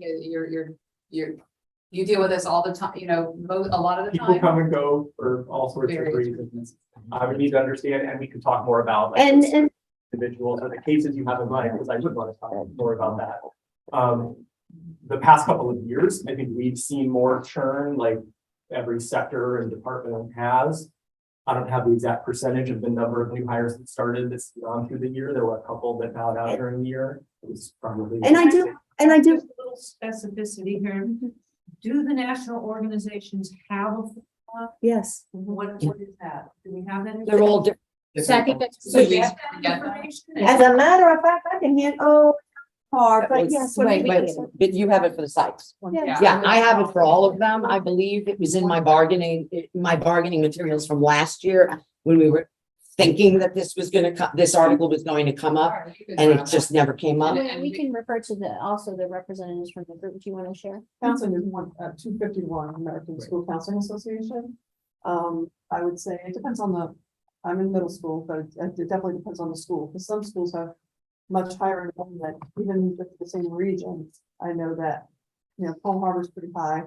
you deal with this all the time, a lot of the People time. come and go for all sorts of Various reasons. I would need to understand, and we could talk more about. like, And, those and Individuals or the cases you have in mind, because I would want to talk more about that. The past couple of years, I think we've seen more churn, like every sector and department has. I don't have the exact percentage of the number of new hires that started this gone through the year. There were a couple that bowed out during the year. It was probably. and I do, Just a little specificity here. Do the national organizations have a, yes. what is that? Do we have that? They're all different. So I think that's. So we Get get that that. information? As a matter of fact, I can hand, hard, but yes. what do Wait, you wait, mean? but you have it for the sites. Yes. Yeah, I have it for all of them. I believe it was in my bargaining materials from last year when we were thinking that this was gonna come, this article was going to come up, and it just never came up. And We can refer to also the representatives from the group. Do you want to share? Counseling is 251 American School Counseling Association. I would say it depends on I'm in middle school, but it definitely depends on the school, because some schools have much higher enrollment, even with the same region. I know that, Palm Harbor's pretty high.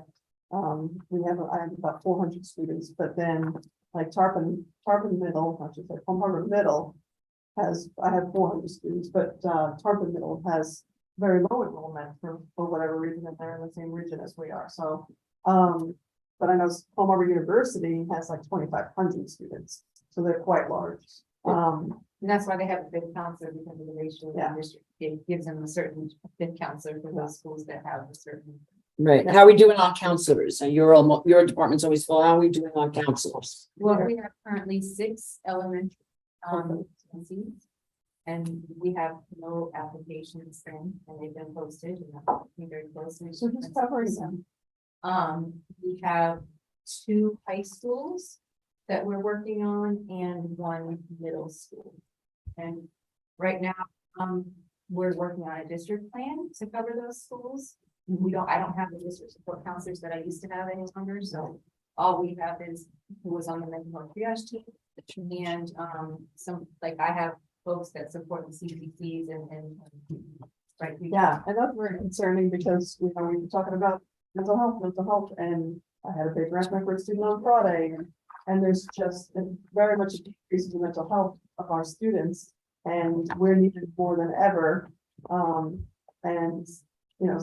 I have about 400 students, but then like Tarpon Middle, I should say Palm Harbor Middle I have 400 students, but Tarpon Middle has very low enrollment for whatever reason, and they're in the same region as we are, so. But I know Palm Harbor University has like 2,500 students, so they're quite large. And that's why they have a fifth counselor, because of the ratio of Yeah. the district. It gives them a certain fifth counselor for those schools that have a certain. Right, how are we doing on counselors? And your department's always full. How are we doing on counselors? Well, we have currently 6 elementary vacancies. And we have no applications in, and they've been posted, and I'm working very closely. So who's covering them? We have 2 high schools that we're working on and 1 middle school. And right now, we're working on a district plan to cover those schools. I don't have the district support counselors that I used to have any longer, so all we have is who was on the mental health triage team. And I have folks that support the CPCs and right. Yeah, and that's very concerning because, we've been talking about mental health, and I had a big grant for a student on Friday, and there's just very much a decrease in the mental health of our students, and we're needed more than ever.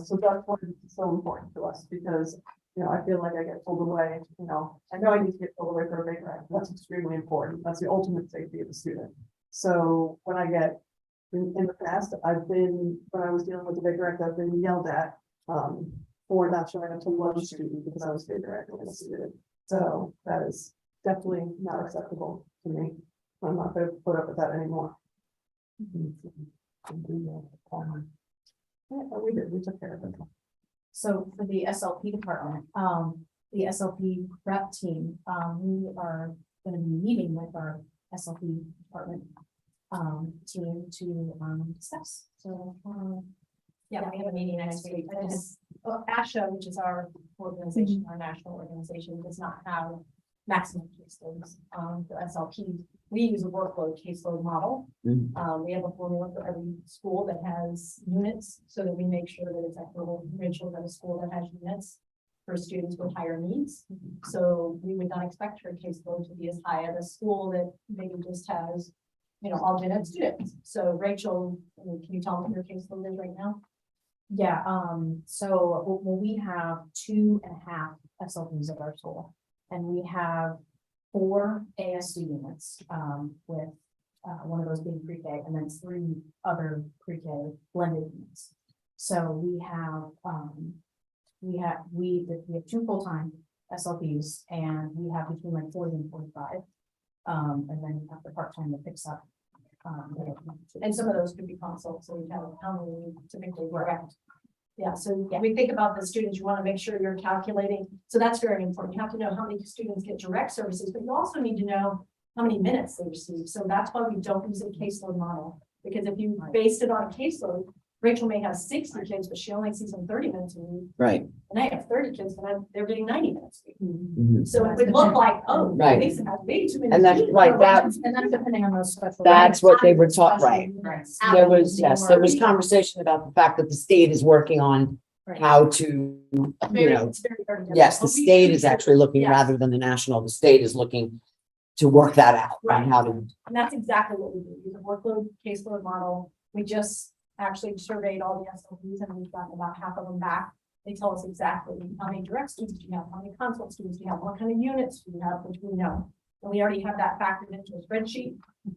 So that's why it's so important to us, because, I feel like I get pulled away, I know I need to get pulled away for a big grant, that's extremely important, that's the ultimate safety of the student. So when I get, in the past, when I was dealing with the big direct, I've been yelled at, for not showing up to lunch student because I was big direct with a student. So that is definitely not acceptable to me. I'm not gonna put up with that anymore. Yeah, but we took care of it. So for the SLP department, the SLP rep team, we are gonna be meeting with our SLP department team to discuss. So, yeah, we have a meeting next week. ASHA, which is our organization, our national organization, does not have maximum caseloads. For SLP, we use a workload caseload model. We have a formula for every school that has units, so that we make sure that it's equitable ratio at a school that has units for students with higher needs. So we would not expect her caseload to be as high at a school that maybe just has, all gen ed students. So Rachel, can you tell me what your caseload is right now? Yeah, so we have 2.5 SLPs at our school, and we have 4 ASD units, with one of those being pre-K, and then 3 other pre-K blended units. So we have 2 full-time SLPs, and we have between like 40 and 45. And then you have the part-time that picks up And some of those could be consults, so we have how many typically direct. Yeah, so we think about the students, you want to make sure you're calculating, so that's very important. You have to know how many students get direct services, but you also need to know how many minutes they receive. So that's why we don't use a caseload model, because if you based it on a caseload, Rachel may have 60 kids, but she only sees them 30 minutes a week. Right. And I have 30 kids, and they're getting 90 minutes. a week. Mhm. So it would look like, oh, Right. Lisa has way too many. And that's students. right, that- And that's depending on those special. That's what they were Special taught, right. needs. There was, yes, there was conversation about the fact that the state is working on how to, you know, It's very, very different. yes, the But we state do- is actually looking Yes. rather than the national, the state is looking to work that out Right. on how to, And that's exactly what we do, use a workload caseload model. We just actually surveyed all the SLPs and we've gotten about half of them back. They tell us exactly how many direct students do you have, how many consult students do you have, what kind of units do you have, which we know. And we already have that factored into a spreadsheet,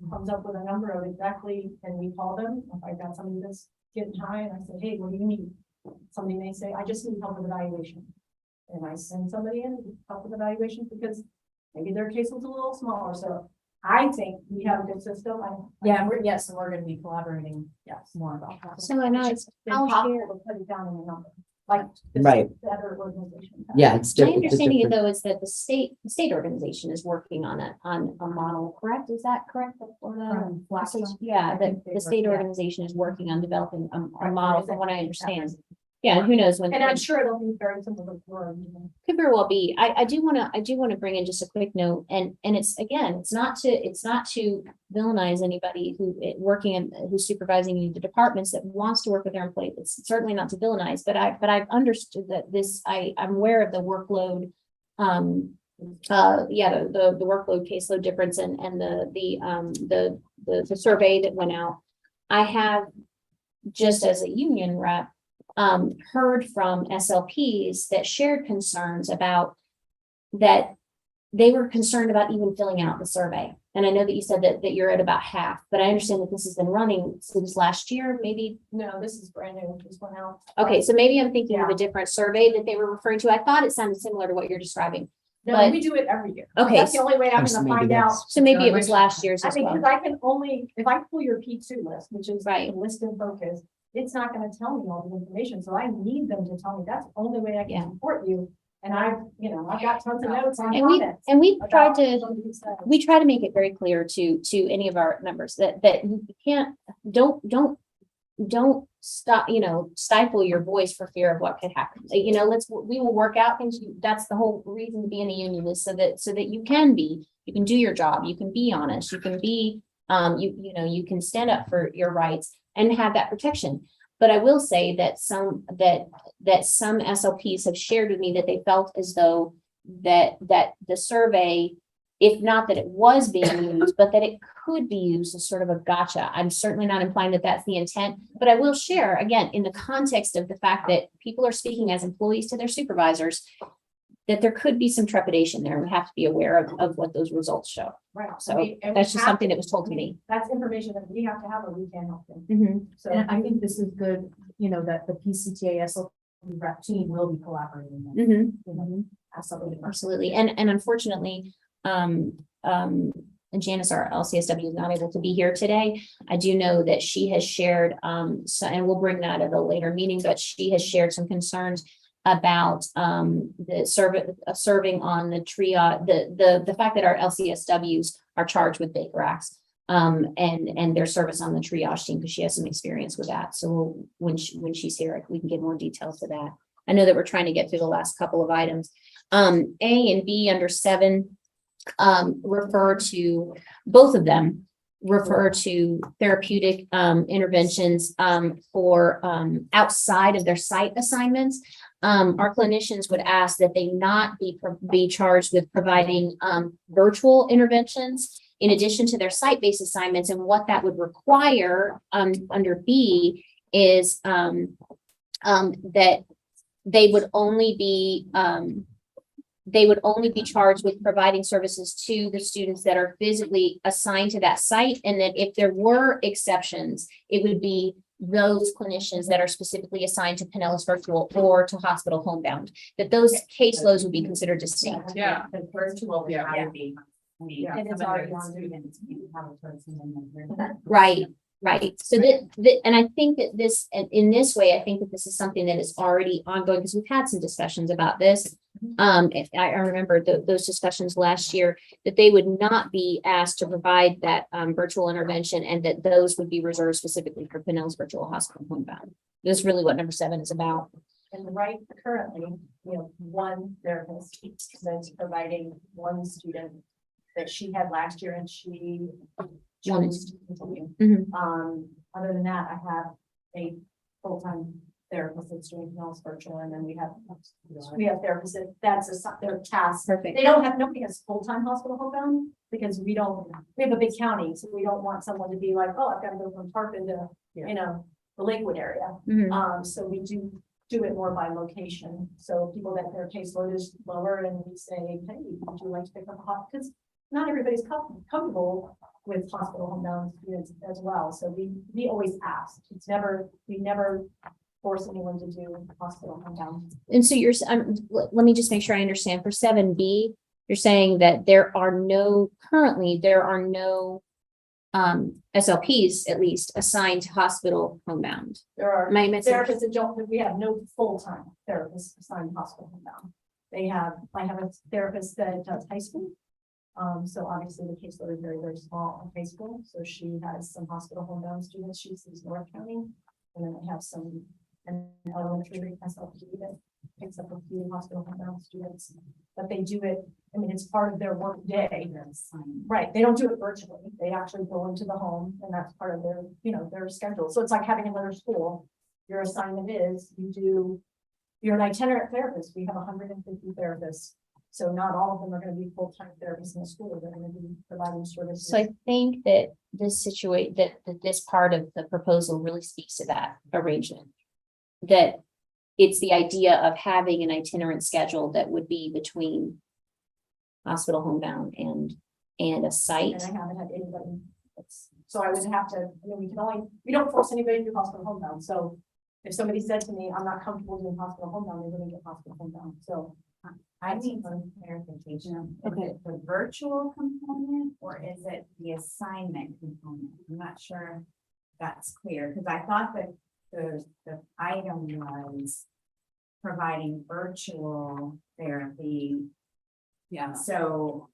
comes up with a number of exactly, and we call them. If I've got somebody that's getting high and I say, hey, what do you need? Somebody may say, I just need help with evaluation. And I send somebody in to help with evaluation because maybe their case was a little smaller, so I think we have a good system. Yeah, yes, and we're gonna be collaborating Yes. more about that. So I know It's it's, just I'll impossible share. to put it down in a number, like. this Right. Other organization. yeah, it's My different. It's a understanding different- though is that the state organization is working on a model, correct? Is that correct? The Florida From Blackstone? Yeah, I think the they state were, yeah. organization is working on developing a Right, model is from it- what I understand. Yeah, and who knows when. And I'm sure it'll be very similar to Florida. Could very well be. I do want to bring in just a quick note and it's again, it's not to villainize anybody who working and who's supervising the departments that wants to work with their employees. It's certainly not to villainize, but I've understood that I'm aware of the workload. The workload caseload difference and the survey that went out. I have just as a union rep, heard from SLPs that shared concerns about that they were concerned about even filling out the survey. And I know that you said that you're at about half, but I understand that this has been running since last year, maybe. No, this is brand new, this went out. Okay, so maybe I'm thinking of a Yeah. different survey that they were referring to. I thought it sounded similar to what you're describing. No, but- we do it every year. Okay, That's the only way I'm so gonna maybe find out. that's- So maybe it was last year's I as mean, well. because I can only, if I pull your P2 list, which is Right. the list in focus, it's not gonna tell me all the information, so I need them to tell me, that's the only way I Yeah. can support you. And I've got tons of notes on And we, comments. and we tried about to, some of these things. we try to make it very clear to any of our members that you can't, don't stop, stifle your voice for fear of what could happen. We will work out things. That's the whole reason to be in a union is so that you can do your job, you can be honest, you can be, you can stand up for your rights and have that protection. But I will say that some SLPs have shared with me that they felt as though that the survey, if not that it was being used, but that it could be used as sort of a gotcha. I'm certainly not implying that that's the intent, but I will share again, in the context of the fact that people are speaking as employees to their supervisors, that there could be some trepidation there. We have to be aware of what those results show. Right. So and we that's just have something to- that was told to me. That's information that we have to have or we can help them. Mhm. So. And I think this is good, that the PCTA SLP rep team will be collaborating. Mhm. Absolutely. Absolutely. And unfortunately, and Janice, our LCSW, is not able to be here today. I do know that she has shared, and we'll bring that at a later meeting, but she has shared some concerns about serving on the triage, the fact that our LCSWs are charged with Baker Acts. And their service on the triage team, because she has some experience with that. So when she's here, we can get more details to that. I know that we're trying to get through the last couple of items. A and B under 7 refer to, both of them refer to therapeutic interventions for outside of their site assignments. Our clinicians would ask that they not be charged with providing virtual interventions in addition to their site-based assignments. And what that would require under B is that they would only be charged with providing services to the students that are physically assigned to that site. And that if there were exceptions, it would be those clinicians that are specifically assigned to Pinellas Virtual or to Hospital Homebound, that those caseloads would be considered distinct. Yeah. The virtual would Yeah. probably be Yeah, And it's some of already the on. students, you have a person in there. Right, right. So that, and I think that this, and in this way, I think that this is something that is already ongoing, because we've had some discussions about this. I remember those discussions last year, that they would not be asked to provide that, virtual intervention, and that those would be reserved specifically for Pinnell's Virtual Hospital Homebound. This is really what number 7 is about. And right currently, one therapist that's providing one student that she had last year and she chose to continue. Mhm. Other than that, I have a full-time therapist that's doing Pinnell's virtual, and then we have therapists that's their task. Perfect. They don't have, nobody has full-time hospital homebound because we have a big county, so we don't want someone to be like, oh, I've got to go from Tarpon to, the Lakewood area. Mhm. So we do it more by location. So people that their caseload is lower and we say, hey, would you like to pick up a hospital? Because not everybody's comfortable with hospital homebound students as well. So we always ask. We never force anyone to do hospital homebound. And so let me just make sure I understand. For 7B, you're saying that there are no SLPs at least assigned to hospital homebound. There are Am I missing? therapists that don't, we have no full-time therapists assigned to hospital homebound. I have a therapist that does high school. So obviously the caseload is very, very small in high school. So she has some hospital homebound students. She sees North County. And then I have an elementary SLP that picks up a few hospital homebound students. But they do it, it's part of their work day. Right, they don't do it virtually. They actually go into the home and that's part of their, their schedule. So it's like having another school. Your assignment is you're an itinerant therapist. We have 150 therapists. So not all of them are going to be full-time therapists in the school. They're going to be providing services. So I think that this part of the proposal really speaks to that arrangement. That it's the idea of having an itinerant schedule that would be between hospital homebound and a site. And I haven't had anybody. So I would have to, we don't force anybody to do hospital homebound. So if somebody said to me, I'm not comfortable doing hospital homebound, they're going to get hospital homebound. So I need some clarification. Is Okay. it the virtual component or is it the assignment component? I'm not sure that's clear, because I thought that the item was providing virtual therapy. Yeah. So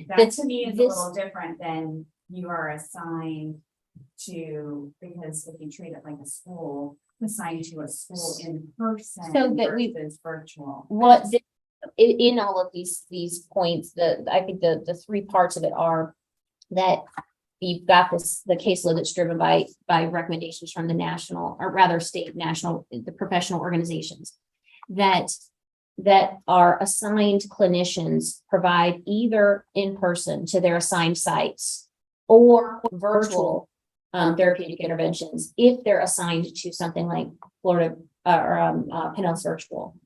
that This- to me is a this- little different than you are assigned to, because if you treat it like a school, assigned to a school in person So that we- versus virtual. In all of these points, I think the 3 parts of it are that you've got the caseload that's driven by recommendations from the national, or rather state, national, the professional organizations that are assigned clinicians provide either in person to their assigned sites or virtual therapeutic interventions if they're assigned to something like Florida or Pinnell's Virtual.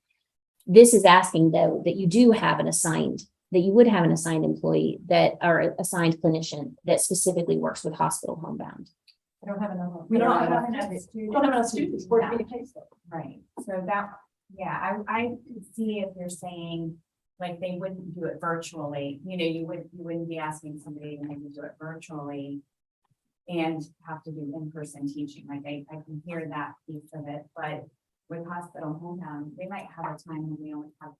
This is asking though that you do have that you would have an assigned employee that are assigned clinician that specifically works with hospital homebound. I don't have enough. We don't have enough students for it to be a caseload. Right, so that, yeah, I could see if you're saying, like, they wouldn't do it virtually, you wouldn't be asking somebody to maybe do it virtually. And have to do in-person teaching, like I can hear that piece of it, but with hospital homebound, they might have a time when we only have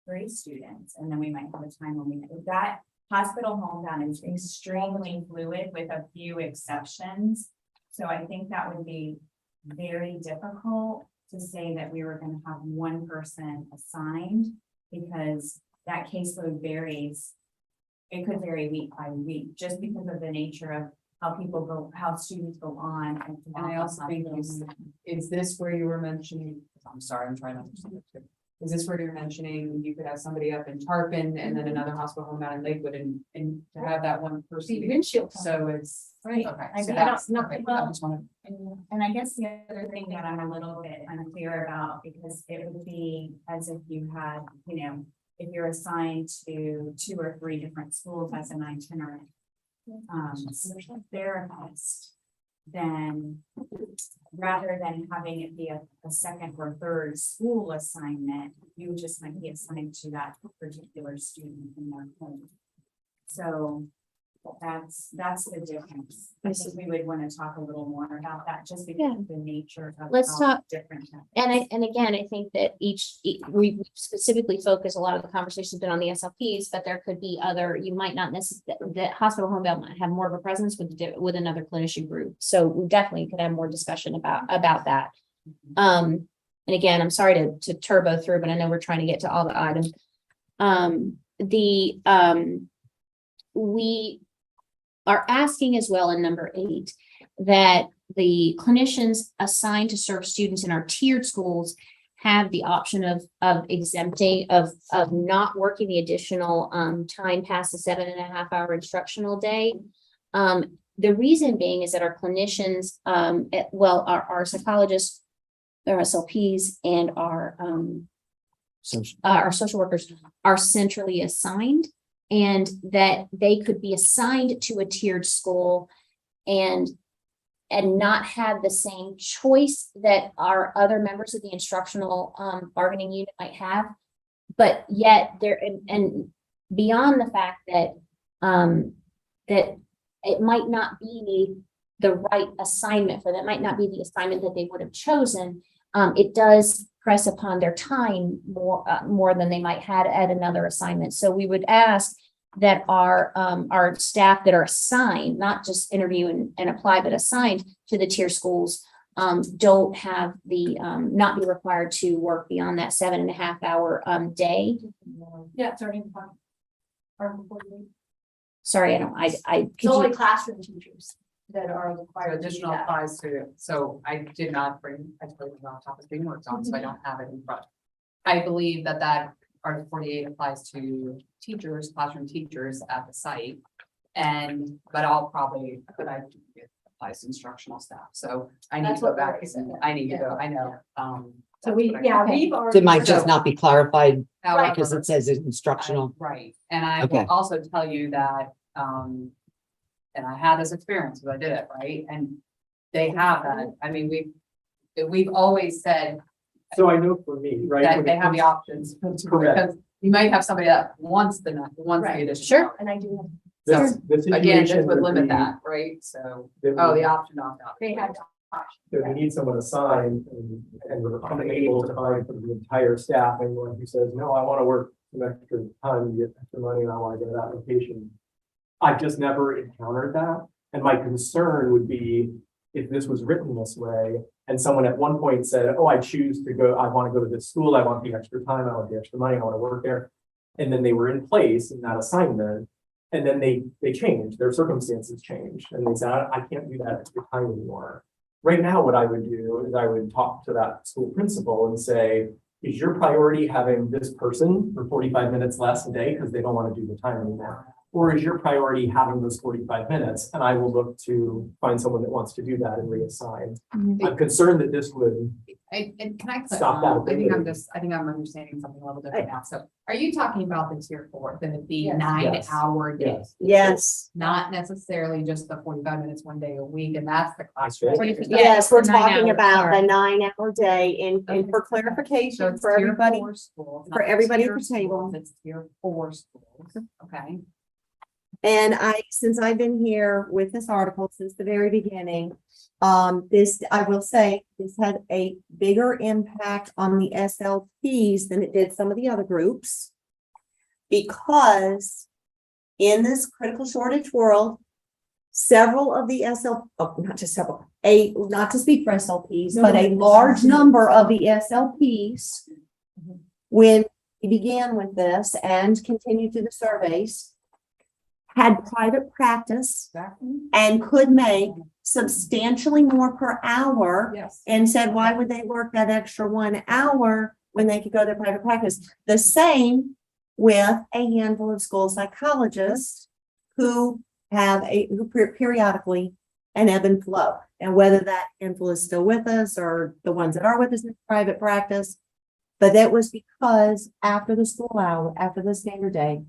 3 students, and then we might have a time when that hospital homebound is extremely fluid with a few exceptions. So I think that would be very difficult to say that we were going to have one person assigned, because that caseload varies. It could vary week by week, just because of the nature of how students go on. And I also think is this where you were mentioning, I'm sorry, I'm trying to understand it too. Is this where you're mentioning you could have somebody up in Tarpon and then another hospital home down in Lakewood and to have that one person? The windshield. So it's. Right. Okay. I So don't- that's, not- okay, well- I just wanted. And I guess the other thing that I'm a little bit unclear about, because it would be as if you had, if you're assigned to 2 or 3 different schools as an itinerant therapist, then rather than having it be a second or third school assignment, you just might be assigned to that particular student in their home. So that's the difference. I think we would want to talk a little more about that, just because of the nature of. Let's how talk- Different. that And again, I think that we specifically focus, a lot of the conversations been on the SLPs, but there could be other, you might not necessarily, the hospital home health might have more of a presence with another clinician group. So we definitely could have more discussion about that. And again, I'm sorry to turbo through, but I know we're trying to get to all the items. We are asking as well in number 8 that the clinicians assigned to serve students in our tiered schools have the option of exempting, of not working the additional time past the 7.5-hour instructional day. The reason being is that our clinicians, our psychologists, our SLPs, and our social workers are centrally assigned, and that they could be assigned to a tiered school and not have the same choice that our other members of the instructional bargaining unit might have. But yet there, and beyond the fact that that it might not be the right assignment for them, might not be the assignment that they would have chosen, it does press upon their time more than they might have at another assignment. So we would ask that our staff that are assigned, not just interview and apply, but assigned to the tier schools, don't have the not be required to work beyond that 7.5-hour day. Yeah, it's already in Article 48. Sorry, It's could only you, classroom teachers that are So required to do additional that. applies to, so I did not bring, I told you about topic being worked on, so I don't have it in front. I believe that Article 48 applies to teachers, classroom teachers at the site. But I do it applies to instructional staff, so I need to That's go what back, Lori said. I need to go, I know, So that's what I- yeah, Okay. we've already. It might just not be clarified because However, it says it's instructional. Right, and I Okay. will also tell you that, and I had this experience because I did it, right? And they have that, I mean, we've always said So I know for me, right? that when they it have the comes- options. Correct. Because you might have somebody that wants the Right. additional. Sure. hour. And I do. This, the Again, this situation would limit be that, right? So, that oh, we- the option opt out. They have. that we need someone assigned and we're unable to find for the entire staff, anyone who says, no, I want to work some extra time to get extra money and I want to go to that location. I've just never encountered that. And my concern would be if this was written this way and someone at one point said, oh, I choose to go, I want to go to this school, I want the extra time, I want the extra money, I want to work there. And then they were in place in that assignment. And then they changed, their circumstances changed, and they said, I can't do that extra time anymore. Right now, what I would do is I would talk to that school principal and say, is your priority having this person for 45 minutes less a day because they don't want to do the time anymore? Or is your priority having those 45 minutes? And I will look to find someone that wants to do that and reassign. I'm concerned that this would, And can I? Stop that. I think I'm understanding something a little different now. So are you talking about the tier 4, the Yes. 9-hour day? yes. Yes, Not necessarily just the 45 minutes one day a week, and that's the class. right. rate. yes, we're it's a 9 talking hour, about sorry. the 9-hour day and Okay. for So clarification it's for tier everybody. 4 schools, for not everybody at tier the table. schools, it's tier 4 schools, okay? And since I've been here with this article since the very beginning, I will say, this had a bigger impact on the SLPs than it did some of the other groups. Because in this critical shortage world, several of the not just several, not to speak for SLPs, but a large number of the SLPs, when we began with this and continued through the surveys, had private practice and could make substantially more per hour, Yes. and said, why would they work that extra 1 hour when they could go to private practice? The same with a handful of school psychologists who periodically an ebb and flow. And whether that handful is still with us or the ones that are with us in private practice, but that was because after the school hour, after the standard day,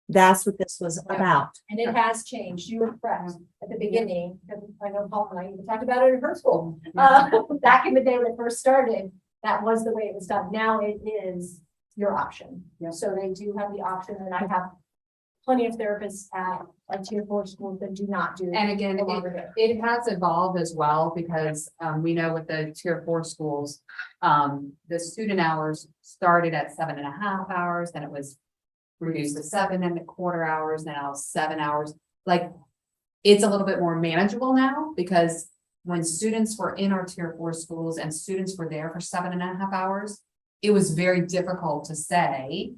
that's what this was about. And it has changed. You were correct at the beginning, because I know Paul and I even talked about it in her school. Back in the day when it first started, that was the way it was done. Now it is your option. Yeah. So they do have the option, and I have plenty of therapists at like tier 4 schools that do not do. And again, the longer day. it has evolved as well because we know with the tier 4 schools, the student hours started at 7.5 hours, then it was reduced to 7.25 hours, now 7 hours. Like, it's a little bit more manageable now because when students were in our tier 4 schools and students were there for 7.5 hours, it was very difficult to say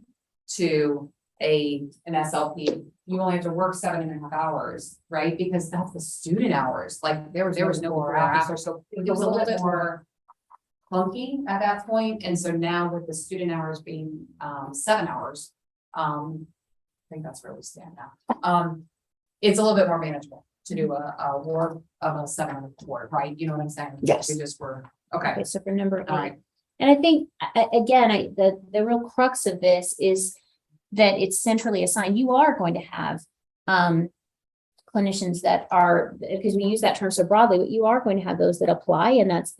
to an SLP, you only have to work 7.5 hours, right? Because that's the student hours. Like there was no before or after, so it was a little bit more clunky at that point. And so now with the student hours being 7 hours, I think that's where we stand now. It's a little bit more manageable to do a work of a 7.25, right? You know what I'm saying? Yes. We just were, okay. Okay, so for number All 8. right. And I think, again, the real crux of this is that it's centrally assigned. You are going to have clinicians that are, because we use that term so broadly, but you are going to have those that apply, and that's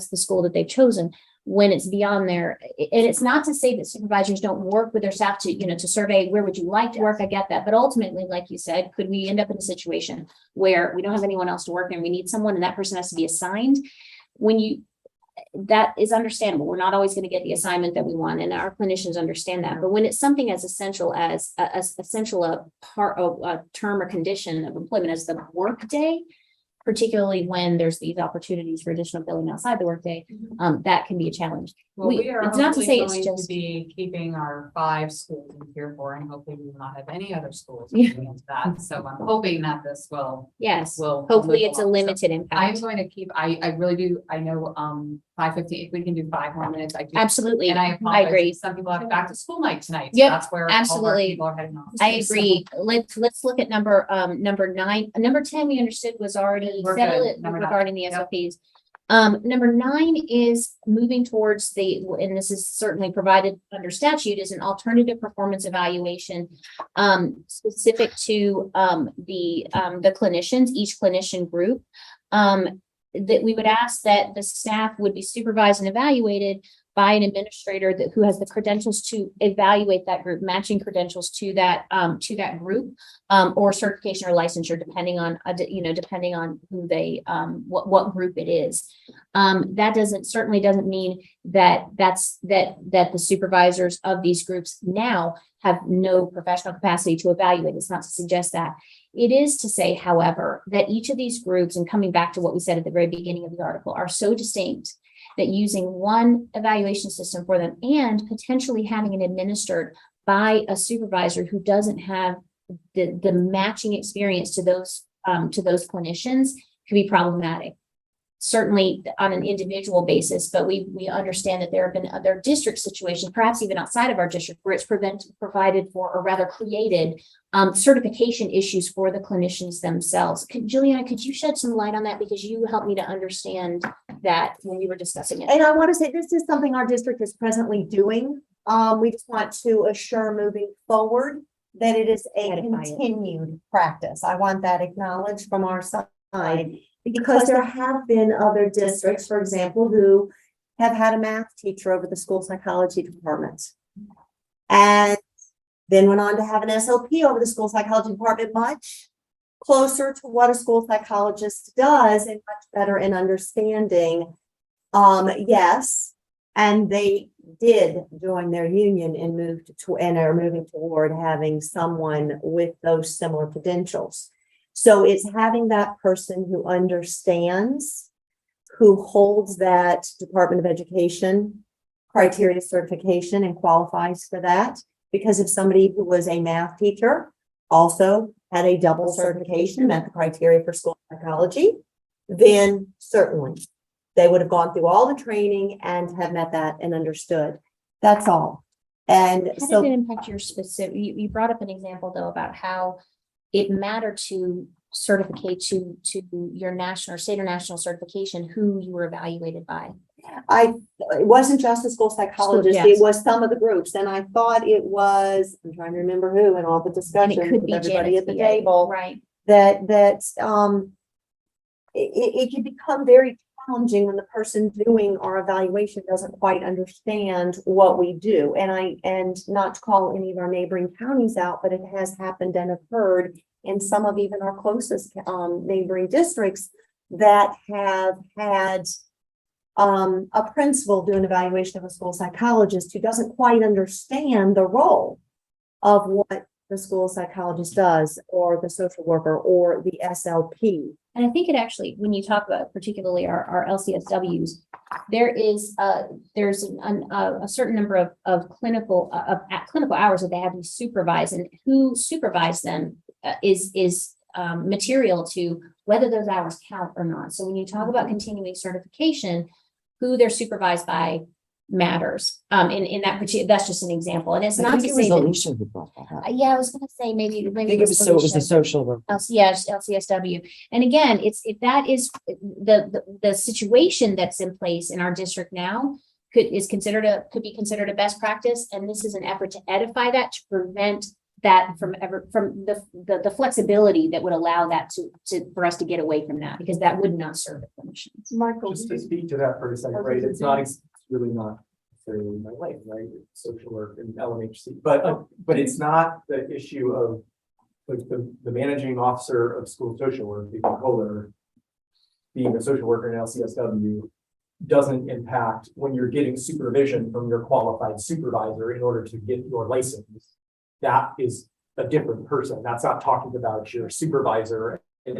the school that they've chosen. When it's beyond their, and it's not to say that supervisors don't work with their staff to, to survey where would you like to work. I get that, but ultimately, like you said, could we end up in a situation where we don't have anyone else to work and we need someone and that person has to be assigned? That is understandable. We're not always going to get the assignment that we want, and our clinicians understand that. But when it's something as essential as a part of a term or condition of employment as the workday, particularly when there's these opportunities for additional billing outside the workday, that can be a challenge. Well, we are it's not to hopefully say it's going to just be keeping our 5 schools in tier 4, and hopefully we will not have any other schools Yeah. getting into that. So I'm hoping that this will. yes. Will Hopefully, move it's a along. So limited I'm impact. going to keep, I really do, I know, 5:15, if we can do 5 more minutes, I do. Absolutely, And I I apologize, agree. some people have back to school night tonight. So Yep, that's where all of our absolutely. people are heading off. I agree. Let's look at number 9. Number 10 we understood was already We're settled good. Number 9. regarding the Yep. SOPs. Number 9 is moving towards and this is certainly provided under statute, is an alternative performance evaluation specific to the clinicians, each clinician group. That we would ask that the staff would be supervised and evaluated by an administrator who has the credentials to evaluate that group, matching credentials to that group, or certification or licensure, depending on who they, what group it is. That certainly doesn't mean that the supervisors of these groups now have no professional capacity to evaluate. It's not to suggest that. It is to say, however, that each of these groups, and coming back to what we said at the very beginning of the article, are so distinct that using one evaluation system for them and potentially having it administered by a supervisor who doesn't have the matching experience to those clinicians could be problematic. Certainly on an individual basis, but we understand that there have been other district situations, perhaps even outside of our district, where it's provided for, or rather created, certification issues for the clinicians themselves. Juliana, could you shed some light on that? Because you helped me to understand that when we were discussing it. And I want to say this is something our district is presently doing. We just want to assure moving forward that it is a Edify it. continued practice. I want that acknowledged from our side. Because there have been other districts, for example, who have had a math teacher over the school psychology department. And then went on to have an SLP over the school psychology department, much closer to what a school psychologist does and much better in understanding. Yes, and they did join their union and are moving toward having someone with those similar credentials. So it's having that person who understands, who holds that Department of Education criteria certification and qualifies for that. Because if somebody who was a math teacher also had a double certification, met the criteria for school psychology, then certainly they would have gone through all the training and have met that and understood. That's all. And How so did it impact your specific, you brought up an example though about how it mattered to certificate to your national or state or national certification, who you were evaluated by. it wasn't just the school psychologist, yes. it was some of the groups, and I thought it was, I'm trying to remember who, and all the And discussion it could with be everybody at the Janet, table, right? that it can become very challenging when the person doing our evaluation doesn't quite understand what we do. And not to call any of our neighboring counties out, but it has happened and occurred in some of even our closest neighboring districts that have had a principal do an evaluation of a school psychologist who doesn't quite understand the role of what the school psychologist does, or the social worker, or the SLP. And I think it actually, when you talk about particularly our LCSWs, there's a certain number of clinical hours that they have to supervise, and who supervise them is material to whether those hours count or not. So when you talk about continuing certification, who they're supervised by matters. In that particular, that's just an example, and it's I not think to it say was that. Alicia who brought that up. Yeah, I was gonna say maybe. I think it was so, it was the social worker. LCSW. And again, if that is the situation that's in place in our district now could be considered a best practice. And this is an effort to edify that, to prevent that from the flexibility that would allow that for us to get away from that, because that would not serve the clinicians. Michael, Just to speak to that for a second, right, it's not, it's really not necessarily my life, right, it's social work and LMHC, but it's not the issue of like the managing officer of school social work, the controller, being a social worker in LCSW doesn't impact when you're getting supervision from your qualified supervisor in order to get your license. That is a different person. That's not talking about your supervisor in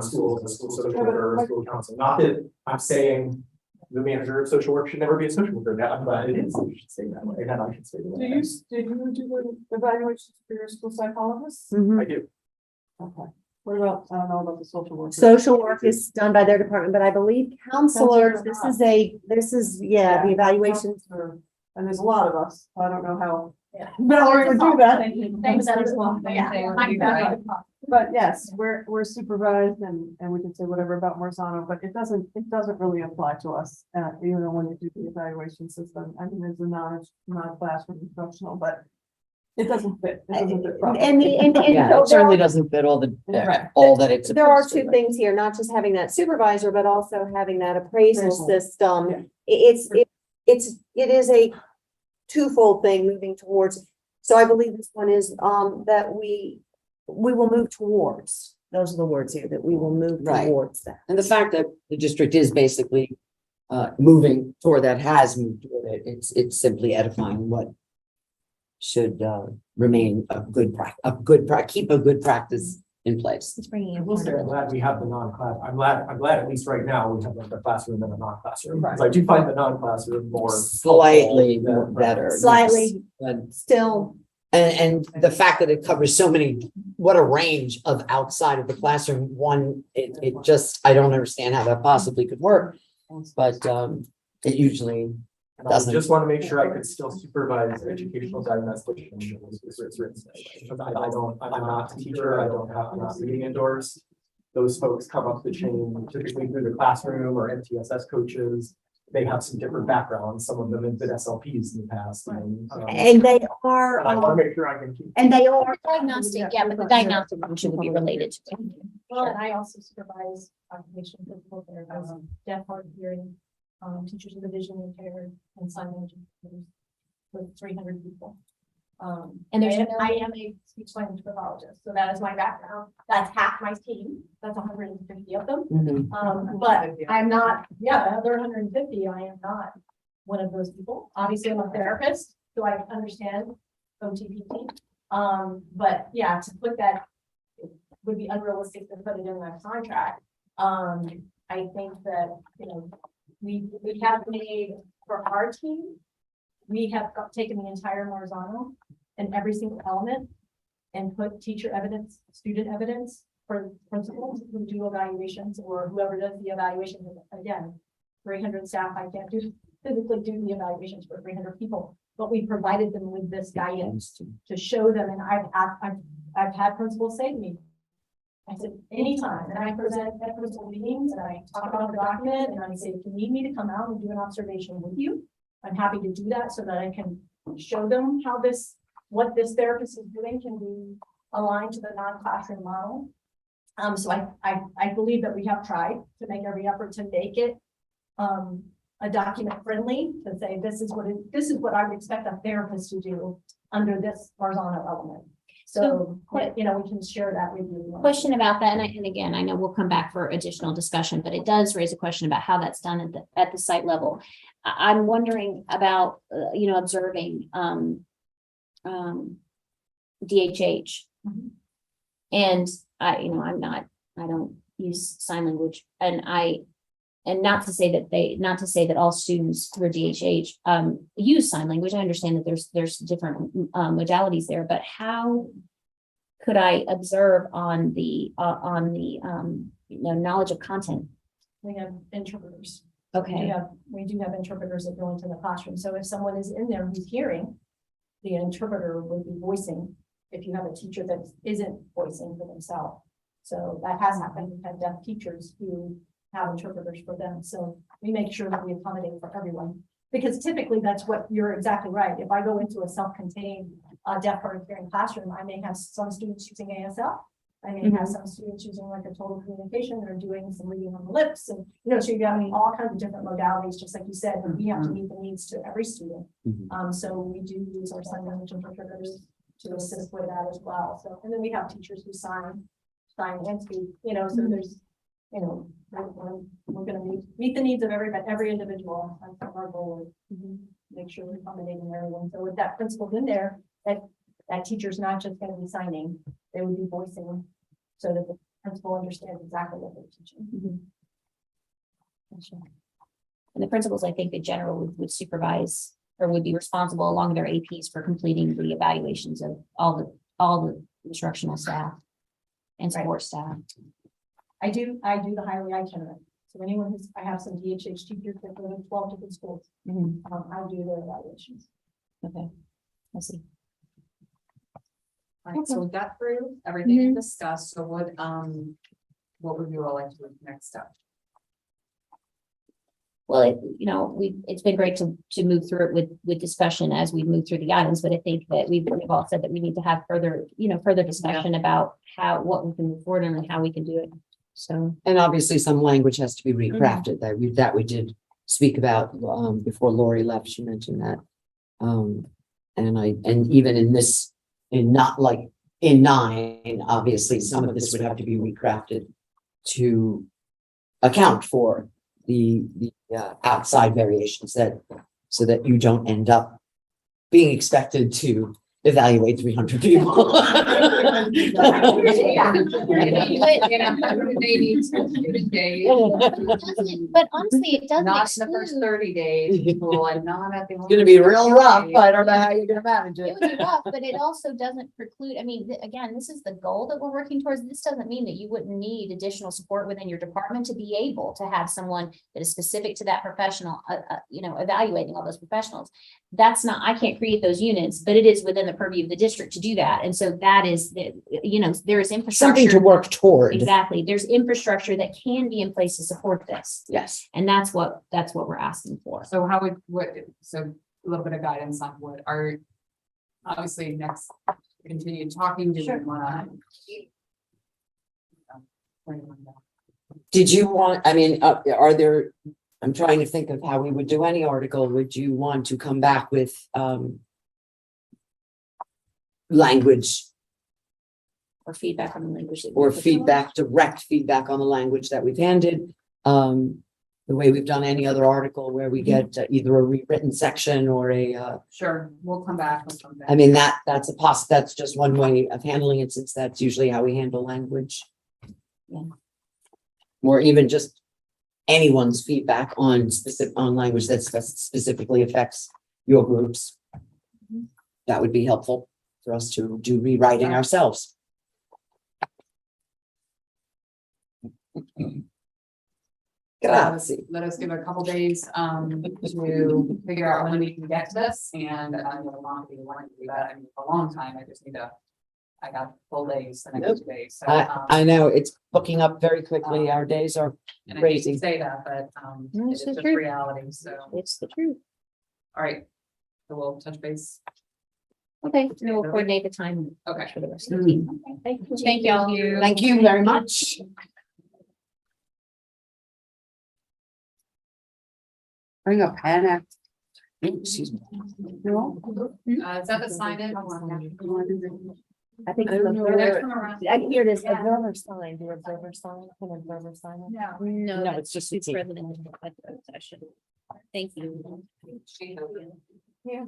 schools, a school social worker, or a school counselor. Not that I'm saying the manager of social work should never be a social worker. I'm glad it is. You should say that way. And I should say that. did you do the evaluations for your school psychologist? I do. Okay. What about, I don't know about the social worker. Social work is done by their department, but I believe counselors, Counselors the evaluations. And there's a lot of us. I don't know how Yeah. Valerie would do that. Thanks, that is one. Yeah. But yes, we're supervised and we can say whatever about Marzano, but it doesn't really apply to us. Even when you do the evaluation system, I mean, there's a non-classroom instructional, but it doesn't fit. It doesn't fit properly. Yeah, so it certainly doesn't fit all Right. all that it's. there are supposed to, two but- things here, not just having that supervisor, but also having that appraisal Appraisal. system. Yeah. It is a twofold thing moving towards. So I believe this one is that we will move towards. Those are the words here, that we will move Right. towards that. And the fact that the district is basically moving toward that, has moved toward it, it's simply edifying what should remain a good keep a good practice in place. It's bringing I in. will say, I'm glad we have the non-class, I'm glad at least right now we have like a classroom and a non-classroom, because I do find the non-classroom more. Slightly helpful more than- better. yes. Slightly. But- Still, And the fact that it covers so many, what a range of outside of the classroom, it just, I don't understand how that possibly could work. But it usually And I doesn't. just want to make sure I could still supervise educational diagnostician. I'm not a teacher, I'm not reading indoors. Those folks come up the chain typically through the classroom or MTSS coaches. They have some different backgrounds, some of them have been SLPs in the past. and they are, But I want to make sure I can keep. and they are. Diagnostic, yeah, but the diagnostic one shouldn't be related to it. Well, and I also supervise occupational physical therapists, deaf, hard of hearing, teachers with vision impaired and sign language with 300 people. And there's I am a speech language pathologist, so that is my background. That's half my team. That's 150 of them. Mhm. But I'm not, yeah, the other 150, I am not one of those people. Obviously, I'm a therapist, so I understand OTPT. But yeah, to put that, it would be unrealistic to put it in my contract. I think that, we have made for our team, we have taken the entire Marzano and every single element and put teacher evidence, student evidence for principals who do evaluations or whoever does the evaluation. Again, 300 staff, I can't physically do the evaluations for 300 people, but we provided them with this guidance to show them. And I've had principals say to me, I said, anytime, and I present at principal meetings and I talk about the document and I say, if you need me to come out and do an observation with you, I'm happy to do that so that I can show them how what this therapist is doing can be aligned to the non-classroom model. So I believe that we have tried to make every effort to make it a document friendly to say, this is what I would expect a therapist to do under this horizontal element. So, So, you know, we can share that with you. Question about that, and again, I know we'll come back for additional discussion, but it does raise a question about how that's done at the site level. I'm wondering about, observing, DHH. Mhm. And I don't use sign language, and not to say that all students through DHH, use sign language. I understand that there's different, modalities there, but how could I observe on the knowledge of content? We have interpreters. Okay, We do have interpreters that go into the classroom. So if someone is in there who's hearing, the interpreter would be voicing, if you have a teacher that isn't voicing for themselves. So that has happened. We've had deaf teachers who have interpreters for them. So we make sure that we accommodate for everyone. Because typically that's what you're exactly right. If I go into a self-contained deaf hard of hearing classroom, I may have some students using ASL. I may have some students using like a total communication. They're doing some reading on the lips, and so you got all kinds of different modalities, just like you said, and we have to meet the needs to every student. So we do use our sign language interpreters to assist with that as well. So, and then we have teachers who sign and speak, so there's, we're gonna meet the needs of every individual. That's our goal, make sure we're accommodating everyone. So with that principal in there, that teacher's not just gonna be signing, they would be voicing so that the principal understands exactly what they're teaching. Gotcha. And the principals, I think, in general, would supervise or would be responsible along with their APs for completing the evaluations of all the instructional staff and support staff. I do the highway itinerary. So anyone who's, I have some DHH teachers that go to 12 different schools. I do their evaluations. Okay, I see. All right, so we got through everything we discussed, so what would you all like to do next step? Well, it's been great to move through it with discussion as we move through the items, but I think that we've all said that we need to have further discussion about what we can move forward and how we can do it. So, And obviously some language has to be recrafted that we did speak about, before Lori left, she mentioned that. And even in 9, obviously, some of this would have to be recrafted to account for the outside variations so that you don't end up being expected to evaluate 300 people. but honestly, it doesn't Not in the first 30 days, well, I'm not at the. It's gonna be real rough. I don't know how you're gonna manage It it. would be rough, but it also doesn't preclude, again, this is the goal that we're working towards. This doesn't mean that you wouldn't need additional support within your department to be able to have someone that is specific to that professional, evaluating all those professionals. That's not, I can't create those units, but it is within the purview of the district to do that. And so that is, there is infrastructure. Something to work toward. Exactly. There's infrastructure that can be in place to support this. Yes. And that's what we're asking for. So so a little bit of guidance on what are, obviously, next, continue talking, do we wanna? Did you want, are there, I'm trying to think of how we would do any article. Would you want to come back with, language Or feedback on the language. that or we- direct feedback on the language that we've handed? The way we've done any other article where we get either a rewritten section or Sure, we'll come back with something. that's just one way of handling it, since that's usually how we handle language. Yeah. Or even just anyone's feedback on language that specifically affects your groups. That would be helpful for us to do rewriting ourselves. Grazie. Let us give a couple days to figure out when we can get to this, and we'll not be wanting to do that. I mean, for a long time. I got full days the next 2 days. So I know it's booking up very quickly. Our days are and I hate crazy. to say that, but No, it's it's the just truth. reality. So It's the truth. all right, so we'll touch base. Okay, and we'll coordinate the time. Okay. For the rest of the team. Thank you. Thank y'all. Thank you very much. Bring a pen out. Excuse me. No. Is that the sign in? I think. I don't know where- I hear this observer sign, the observer sign, can observer sign. it? No, it's just a It's T. president of the session. Thank you. She- Yeah.